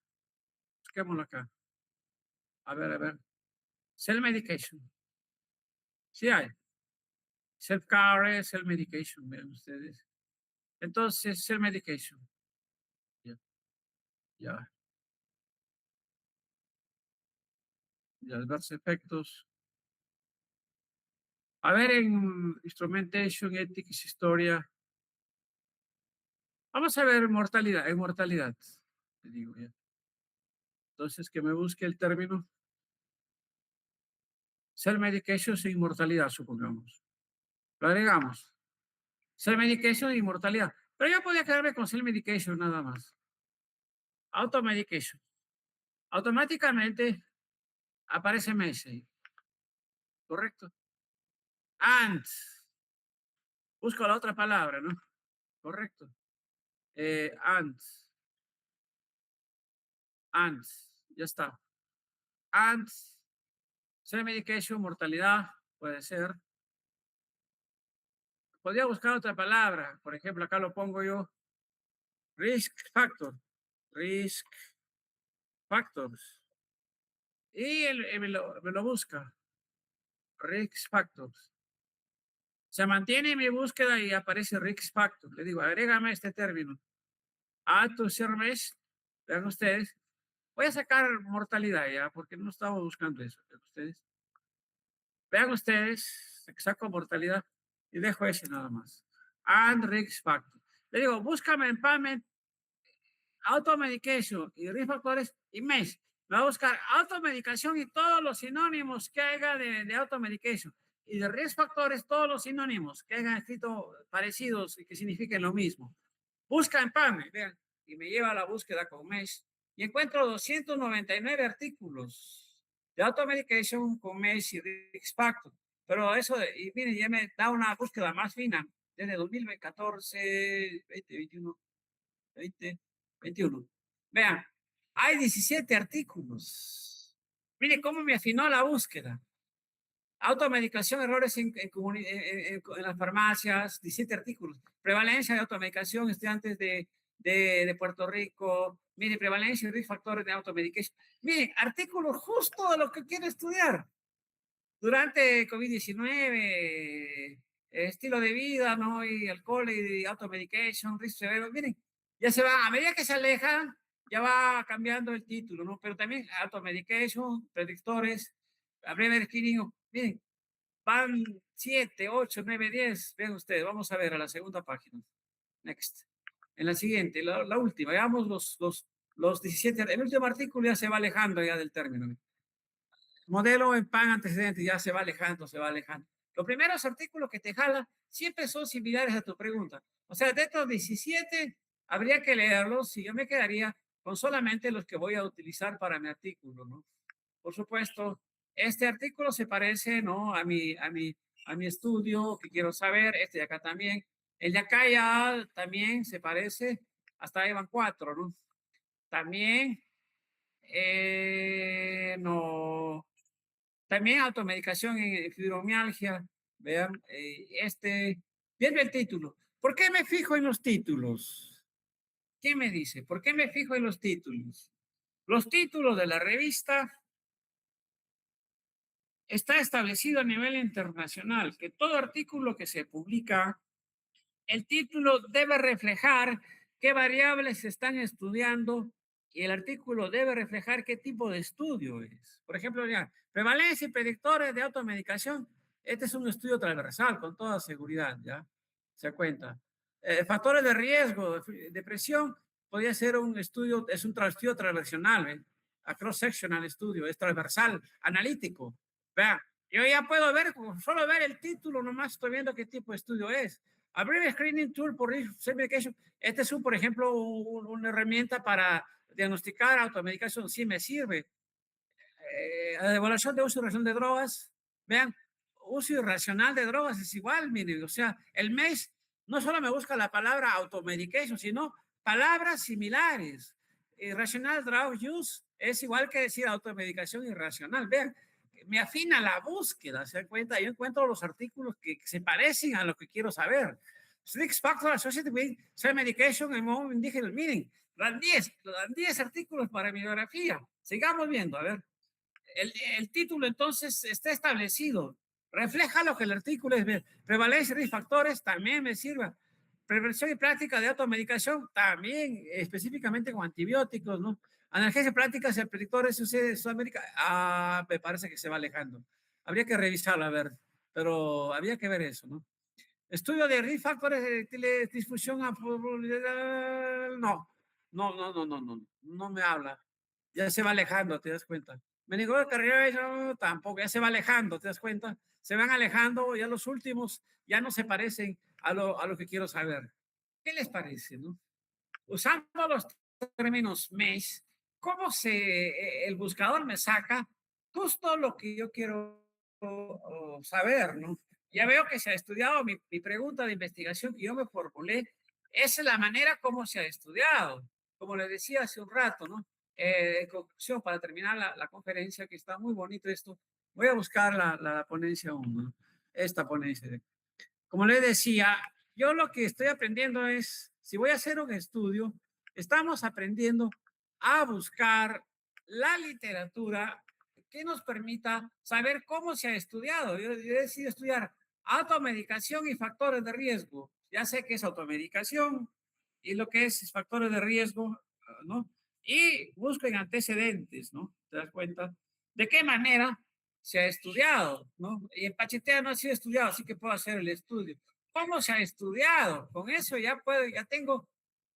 Busquémoslo acá. A ver, a ver. Self-medication. Sí hay. Self-care, self-medication, vean ustedes. Entonces, self-medication. Ya, ya. Y adversos efectos. A ver, en instrumentation, ethics, historia. Vamos a ver mortalidad, en mortalidad. Te digo ya. Entonces, que me busque el término. Self-medication sin mortalidad, supongamos. Lo agregamos. Self-medication y mortalidad. Pero yo podía quedarme con self-medication nada más. Automedication. Automáticamente aparece Messi. Correcto. And. Busco la otra palabra, ¿no? Correcto. And. And. Ya está. And. Self-medication, mortalidad. Puede ser. Podría buscar otra palabra. Por ejemplo, acá lo pongo yo. Risk factor. Risk factors. Y me lo busca. Risk factors. Se mantiene mi búsqueda y aparece risk factor. Le digo, agrégame este término. Add to service. Vean ustedes. Voy a sacar mortalidad ya, porque no estaba buscando eso. Vean ustedes, saco mortalidad y dejo ese nada más. And risk factor. Le digo, búscame en PubMed automedication y risk factores y MES. Me va a buscar automedicación y todos los sinónimos que haya de automedication. Y de risk factores, todos los sinónimos que hayan escrito parecidos y que signifiquen lo mismo. Busca en PubMed, vean, y me lleva a la búsqueda con MES. Y encuentro 299 artículos de automedication con MES y risk factor. Pero eso, y miren, ya me da una búsqueda más fina desde 2014, 2021, 20, 21. Vean, hay 17 artículos. Mire cómo me afinó la búsqueda. Automedicación, errores en las farmacias, 17 artículos. Prevalencia de automedicación, estudiantes de Puerto Rico. Mire, prevalencia y risk factores de automedicación. Mire, artículos justo de lo que quiere estudiar. Durante COVID-19, estilo de vida, ¿no? Y alcohol y automedication, risk severo. Miren, ya se va, a medida que se aleja, ya va cambiando el título, ¿no? Pero también automedication, predictores, a breve screening. Miren, van 7, 8, 9, 10. Vean ustedes, vamos a ver a la segunda página. Next. En la siguiente, la última, veamos los 17. El último artículo ya se va alejando ya del término. Modelo en pan antecedente, ya se va alejando, se va alejando. Los primeros artículos que te jala siempre son similares a tu pregunta. O sea, de estos 17, habría que leerlos y yo me quedaría con solamente los que voy a utilizar para mi artículo, ¿no? Por supuesto, este artículo se parece, ¿no? A mi estudio que quiero saber, este de acá también. El de acá ya también se parece, hasta ahí van 4, ¿no? También, no, también automedicación en fibromialgia. Vean, viene el título. ¿Por qué me fijo en los títulos? ¿Quién me dice? ¿Por qué me fijo en los títulos? Los títulos de la revista está establecido a nivel internacional que todo artículo que se publica, el título debe reflejar qué variables se están estudiando y el artículo debe reflejar qué tipo de estudio es. Por ejemplo, ya, prevalencia y predictores de automedicación. Este es un estudio transversal, con toda seguridad, ¿ya? Se cuenta. Factores de riesgo, depresión, podría ser un estudio, es un estudio transversional, ¿eh? A cross-sectional estudio, es transversal, analítico. Vean, yo ya puedo ver, solo ver el título, nomás estoy viendo qué tipo de estudio es. Abrir Screening Tool por Medication. Este es, por ejemplo, una herramienta para diagnosticar automedicación. Sí me sirve. Evaluación de uso y racional de drogas. Vean, uso irracional de drogas es igual, miren. O sea, el MES no solo me busca la palabra automedication, sino palabras similares. Irracional drug use es igual que decir automedicación irracional. Vean, me afina la búsqueda, ¿se dan cuenta? Yo encuentro los artículos que se parecen a lo que quiero saber. Six Factor Associated with Self-Medication and More Indígenas. Miren, dan 10 artículos para mi biografía. Sigamos viendo, a ver. El título entonces está establecido. Refleja lo que el artículo es. Prevalencia de factores también me sirva. Prevención y práctica de automedicación también, específicamente con antibióticos, ¿no? Analgesia prácticas y predictores de Sudamérica. Ah, me parece que se va alejando. Habría que revisarlo, a ver, pero habría que ver eso, ¿no? Estudio de risk factores de disfusión. No me habla. Ya se va alejando, te das cuenta. Me negó de carrera, no, tampoco, ya se va alejando, te das cuenta. Se van alejando, ya los últimos ya no se parecen a lo que quiero saber. ¿Qué les parece, no? Usando los términos MES, ¿cómo el buscador me saca justo lo que yo quiero saber, ¿no? Ya veo que se ha estudiado mi pregunta de investigación que yo me formulé. Esa es la manera como se ha estudiado. Como le decía hace un rato, ¿no? En conclusión, para terminar la conferencia, que está muy bonito esto, voy a buscar la ponencia 1, esta ponencia. Como le decía, yo lo que estoy aprendiendo es, si voy a hacer un estudio, estamos aprendiendo a buscar la literatura que nos permita saber cómo se ha estudiado. Yo he decidido estudiar automedicación y factores de riesgo. Ya sé que es automedicación y lo que es factores de riesgo, ¿no? Y busco en antecedentes, ¿no? ¿Te das cuenta? ¿De qué manera se ha estudiado, ¿no? Y en Pachitea no ha sido estudiado, así que puedo hacer el estudio. ¿Cómo se ha estudiado? Con eso ya tengo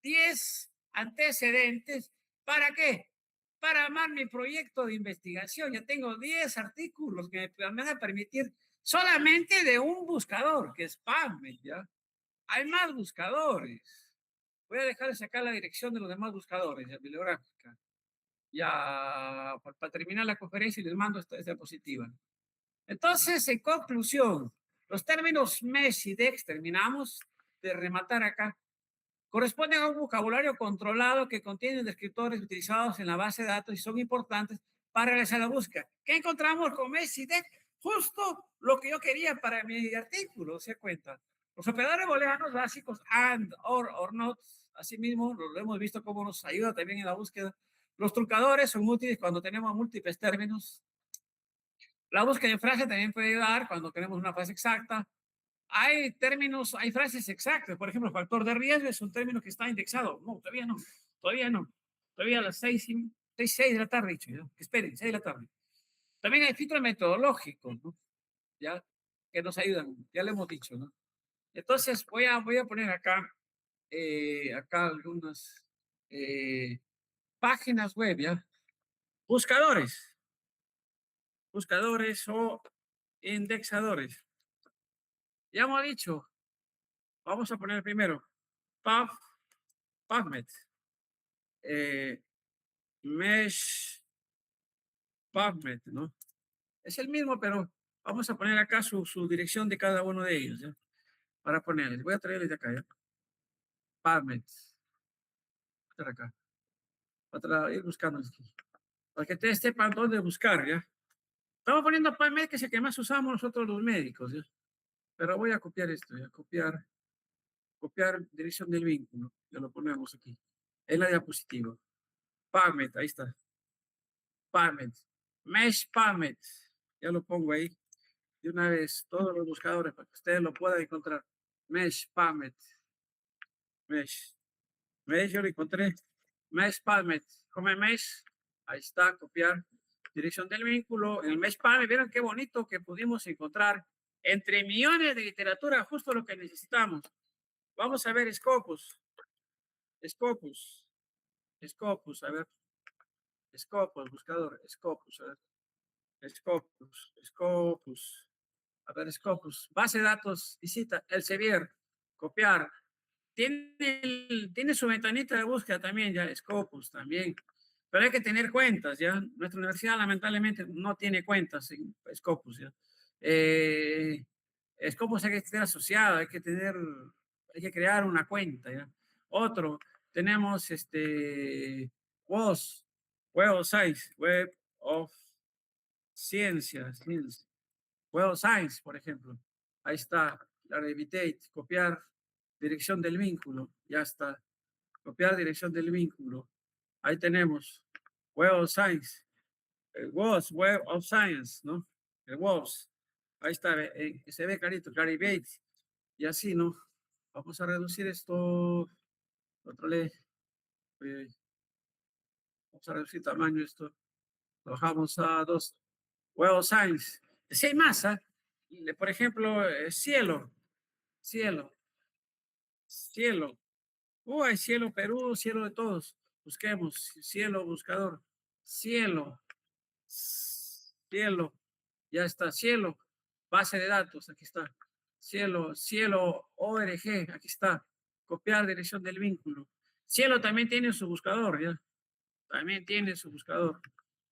10 antecedentes. ¿Para qué? Para armar mi proyecto de investigación. Ya tengo 10 artículos que me van a permitir solamente de un buscador, que es PubMed, ¿ya? Hay más buscadores. Voy a dejar de sacar la dirección de los demás buscadores, la bibliográfica. Ya, para terminar la conferencia, les mando esta diapositiva. Entonces, en conclusión, los términos MES y DEX, terminamos de rematar acá, corresponden a un vocabulario controlado que contiene descriptores utilizados en la base de datos y son importantes para realizar la búsqueda. ¿Qué encontramos con MES y DEX? Justo lo que yo quería para mi artículo, se cuenta. Los operadores booleanos básicos, AND, OR NOT, asimismo, lo hemos visto cómo nos ayuda también en la búsqueda. Los truncadores son útiles cuando tenemos múltiples términos. La búsqueda de frase también puede ayudar cuando queremos una frase exacta. Hay términos, hay frases exactas. Por ejemplo, factor de riesgo es un término que está indexado. No, todavía no. Todavía no. Todavía a las 6 de la tarde, dicho, ¿no? Esperen, 6 de la tarde. También hay filtros metodológicos, ¿no? Ya, que nos ayudan. Ya lo hemos dicho, ¿no? Entonces, voy a poner acá algunas páginas web, ¿ya? Buscadores. Buscadores o indexadores. Ya hemos dicho, vamos a poner primero PubMed, Mesh PubMed, ¿no? Es el mismo, pero vamos a poner acá su dirección de cada uno de ellos, ¿ya? Para ponerles, voy a traerles de acá, ¿ya? PubMed, para acá, para ir buscando aquí, para que ustedes sepan dónde buscar, ¿ya? Estamos poniendo PubMed, que es el que más usamos nosotros los médicos, ¿ya? Pero voy a copiar esto, ¿ya? Copiar dirección del vínculo, ya lo ponemos aquí, en la diapositiva. PubMed, ahí está. PubMed, Mesh PubMed, ya lo pongo ahí de una vez, todos los buscadores para que ustedes lo puedan encontrar. Mesh PubMed, Mesh, ¿Veis? Yo lo encontré. Mesh Palmet. Come Mesh. Ahí está, copiar. Dirección del vínculo. En el Mesh Palmet, vieron qué bonito que pudimos encontrar entre millones de literatura justo lo que necesitamos. Vamos a ver Scopus. Scopus. Scopus, a ver. Scopus, buscador. Scopus, a ver. Scopus. Scopus. A ver, Scopus. Base de datos. Visita. Elsevier. Copiar. Tiene su ventanita de búsqueda también, ya, Scopus también. Pero hay que tener cuentas, ¿ya? Nuestra universidad lamentablemente no tiene cuentas en Scopus, ¿ya? Eh, Scopus hay que estar asociado, hay que crear una cuenta, ¿ya? Otro, tenemos WOS, Web of Science, Web of Ciencias, Web of Science, por ejemplo. Ahí está, la Revitate, copiar dirección del vínculo, ya está. Copiar dirección del vínculo. Ahí tenemos Web of Science, el WOS, Web of Science, ¿no? El WOS. Ahí está, se ve clarito, Clarivate. Y así, ¿no? Vamos a reducir esto. Control vamos a reducir tamaño esto. Lo bajamos a 2. Web of Science. Si hay masa, por ejemplo, cielo, cielo, cielo. Hay cielo Perú, cielo de todos. Busquemos, cielo buscador, cielo, cielo, ya está, cielo, base de datos, aquí está, cielo, cielo ORG, aquí está, copiar dirección del vínculo. Cielo también tiene su buscador, ya, también tiene su buscador.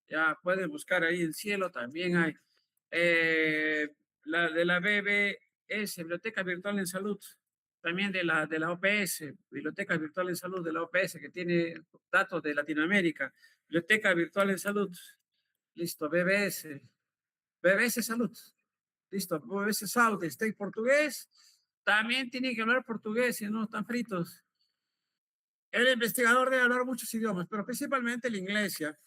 Ya pueden buscar ahí en cielo, también hay. La de la BBS, Biblioteca Virtual en Salud, también de la OPS, Biblioteca Virtual en Salud de la OPS, que tiene datos de Latinoamérica, Biblioteca Virtual en Salud, listo, BBS, BBS Salud, listo, BBS Salud, está en portugués, también tienen que hablar portugués, si no están fritos. El investigador debe hablar muchos idiomas, pero principalmente el inglés, ya.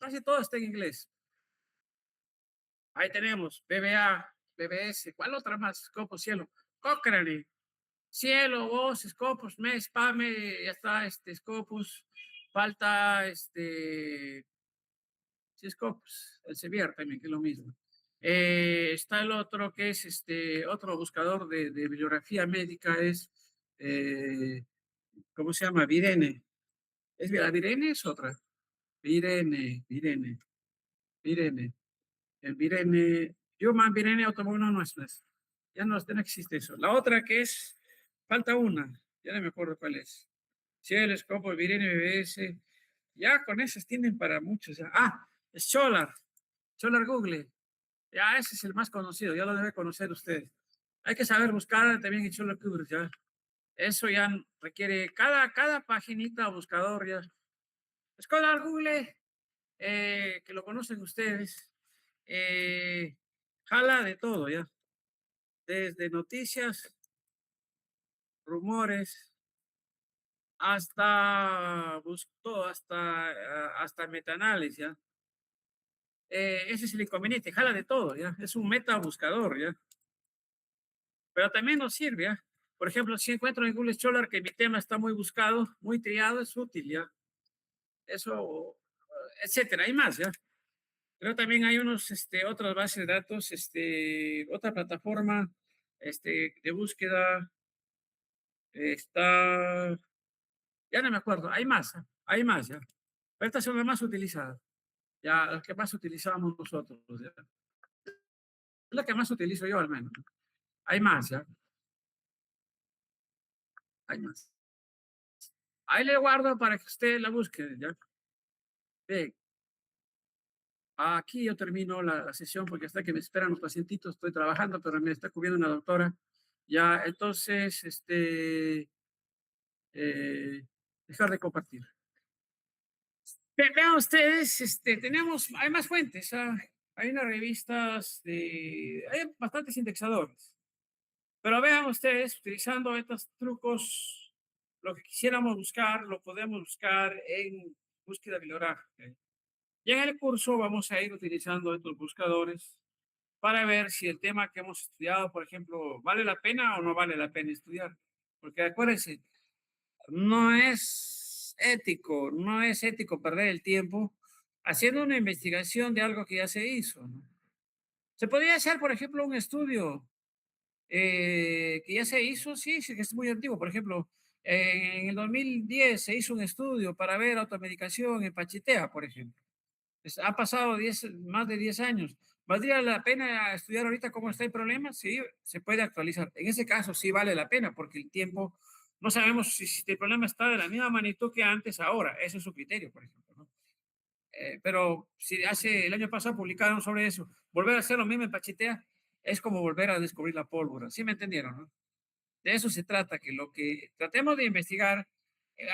Casi todo está en inglés. Ahí tenemos BBA, BBS, ¿cuál otra más? Scopus, Cielo, Cochrane, Cielo, Voz, Scopus, MES, PAME, ya está, Scopus, falta, sí, Scopus, el Sevier también, que es lo mismo. Está el otro que es otro buscador de bibliografía médica, es, ¿cómo se llama? Virene. La Virene es otra. Virene, Virene, Virene. El Virene, Human Virene Automóvil no es. Ya no existe eso. La otra que es, falta una, ya no me acuerdo cuál es. Cielo, Scopo, Virene, BBS. Ya con esas tienen para muchos. Ya. Es Scholar, Scholar Google. Ya ese es el más conocido, ya lo debe conocer usted. Hay que saber buscar también en Scholar Google, ya. Eso ya requiere cada paginita o buscador, ya. Scholar Google, que lo conocen ustedes, jala de todo, ya. Desde noticias, rumores, hasta todo, hasta metaanálisis, ¿ya? Ese es el inconveniente, jala de todo, ¿ya? Es un meta buscador, ¿ya? Pero también nos sirve, ¿ya? Por ejemplo, si encuentro en Google Scholar que mi tema está muy buscado, muy triado, es útil, ¿ya? Eso, etcétera, hay más, ¿ya? Pero también hay otras bases de datos, otra plataforma, de búsqueda, está, ya no me acuerdo, hay más, ya. Pero estas son las más utilizadas, ya, las que más utilizamos nosotros, ya. Es la que más utilizo yo al menos. Hay más, ya, hay más. Ahí le guardo para que usted la busque, ya. Bien, aquí yo termino la sesión porque hasta que me esperan los pacientitos, estoy trabajando, pero me está cubriendo una doctora. Ya, entonces, dejar de compartir. Vean ustedes, hay más fuentes, hay unas revistas, hay bastantes indexadores, pero vean ustedes, utilizando estos trucos, lo que quisiéramos buscar, lo podemos buscar en búsqueda bibliográfica. Y en el curso vamos a ir utilizando estos buscadores para ver si el tema que hemos estudiado, por ejemplo, vale la pena o no vale la pena estudiar. Porque acuérdense, no es ético perder el tiempo haciendo una investigación de algo que ya se hizo, ¿no? Se podría hacer, por ejemplo, un estudio que ya se hizo, sí, sí, que es muy antiguo. Por ejemplo, en el 2010 se hizo un estudio para ver automedicación en Pachitea, por ejemplo. Ha pasado más de 10 años. ¿Valdría la pena estudiar ahorita cómo está el problema? Sí, se puede actualizar. En ese caso sí vale la pena porque el tiempo, no sabemos si el problema está de la misma magnitud que antes, ahora. Ese es su criterio, por ejemplo, ¿no? Pero si hace el año pasado publicaron sobre eso, volver a hacer lo mismo en Pachitea es como volver a descubrir la pólvora. ¿Sí me entendieron, no? De eso se trata, que lo que tratemos de investigar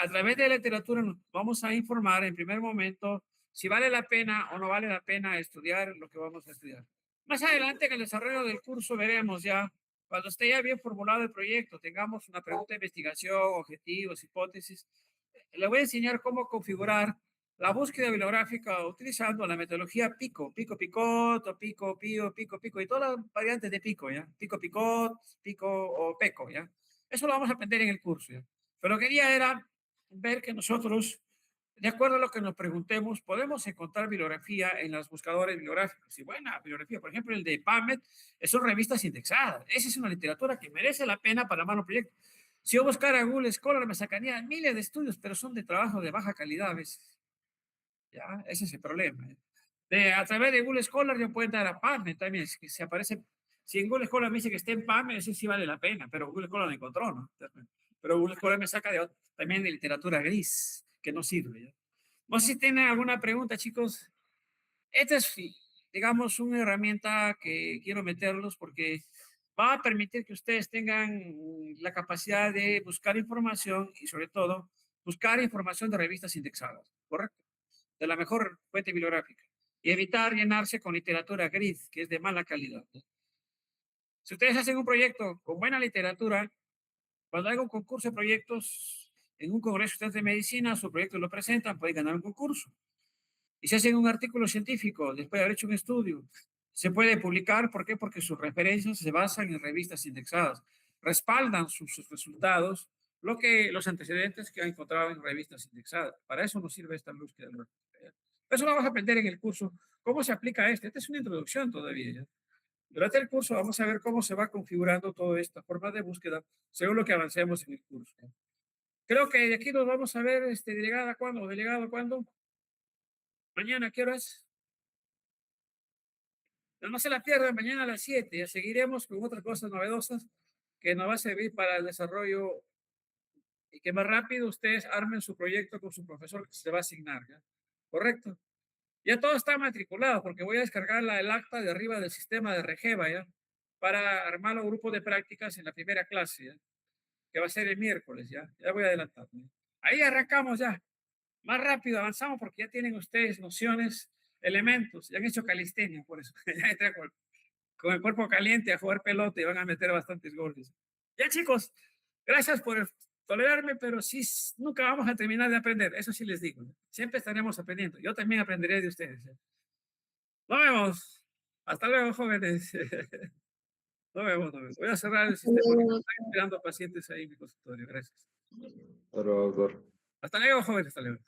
a través de la literatura nos vamos a informar en primer momento si vale la pena o no vale la pena estudiar lo que vamos a estudiar. Más adelante en el desarrollo del curso veremos ya, cuando esté ya bien formulado el proyecto, tengamos una pregunta de investigación, objetivos, hipótesis, le voy a enseñar cómo configurar la búsqueda bibliográfica utilizando la metodología PICO, PICO Picot, o PICO Pío, PICO Pico y todas las variantes de PICO, ¿ya? PICO Picot, PICO o PECO, ¿ya? Eso lo vamos a aprender en el curso, ¿ya? Pero quería era ver que nosotros, de acuerdo a lo que nos preguntemos, podemos encontrar bibliografía en los buscadores bibliográficos. Y buena bibliografía, por ejemplo, el de PubMed, son revistas indexadas. Esa es una literatura que merece la pena para armar un proyecto. Si yo buscara Google Scholar me sacaría miles de estudios, pero son de trabajo de baja calidad a veces. ¿Ya? Ese es el problema. A través de Google Scholar yo puedo entrar a PubMed también. Si se aparece, si en Google Scholar me dice que esté en PubMed, ese sí vale la pena, pero Google Scholar lo encontró, ¿no? Pero Google Scholar me saca también de literatura gris, que no sirve. ¿Ya? No sé si tienen alguna pregunta, chicos. Esta es, digamos, una herramienta que quiero meterlos porque va a permitir que ustedes tengan la capacidad de buscar información y sobre todo buscar información de revistas indexadas, ¿correcto? De la mejor fuente bibliográfica y evitar llenarse con literatura gris, que es de mala calidad. Si ustedes hacen un proyecto con buena literatura, cuando hay un concurso de proyectos en un congreso de medicina, su proyecto lo presentan, pueden ganar un concurso. Y si hacen un artículo científico después de haber hecho un estudio, se puede publicar. ¿Por qué? Porque sus referencias se basan en revistas indexadas, respaldan sus resultados, lo que los antecedentes que han encontrado en revistas indexadas. Para eso nos sirve esta búsqueda. Eso lo vamos a aprender en el curso. ¿Cómo se aplica esto? Esta es una introducción todavía. ¿Ya? Durante el curso vamos a ver cómo se va configurando toda esta forma de búsqueda según lo que avancemos en el curso. ¿Ya? Creo que de aquí nos vamos a ver, delegada, ¿cuándo? Delegado, ¿cuándo? Mañana, ¿qué horas? No se la pierdan mañana a las 7. Ya seguiremos con otras cosas novedosas que nos va a servir para el desarrollo y que más rápido ustedes armen su proyecto con su profesor que se va a asignar. ¿Ya? ¿Correcto? Ya todo está matriculado porque voy a descargar el acta de arriba del sistema de Regeva, ¿ya? Para armar los grupos de prácticas en la primera clase, ¿ya? Que va a ser el miércoles, ¿ya? Ya voy a adelantar. ¿Ya? Ahí arrancamos ya. Más rápido avanzamos porque ya tienen ustedes nociones, elementos, ya han hecho calistenia, por eso. Ya entré con el cuerpo caliente a jugar pelota y van a meter bastantes goles. Ya, chicos, gracias por tolerarme, pero sí, nunca vamos a terminar de aprender, eso sí les digo. ¿No? Siempre estaremos aprendiendo. Yo también aprenderé de ustedes. ¿Eh? Nos vemos. Hasta luego, jóvenes. Nos vemos, nos vemos. Voy a cerrar el sistema porque me están esperando pacientes ahí en mi consultorio. Gracias. Hasta luego, doctor. Hasta luego, jóvenes. Hasta luego.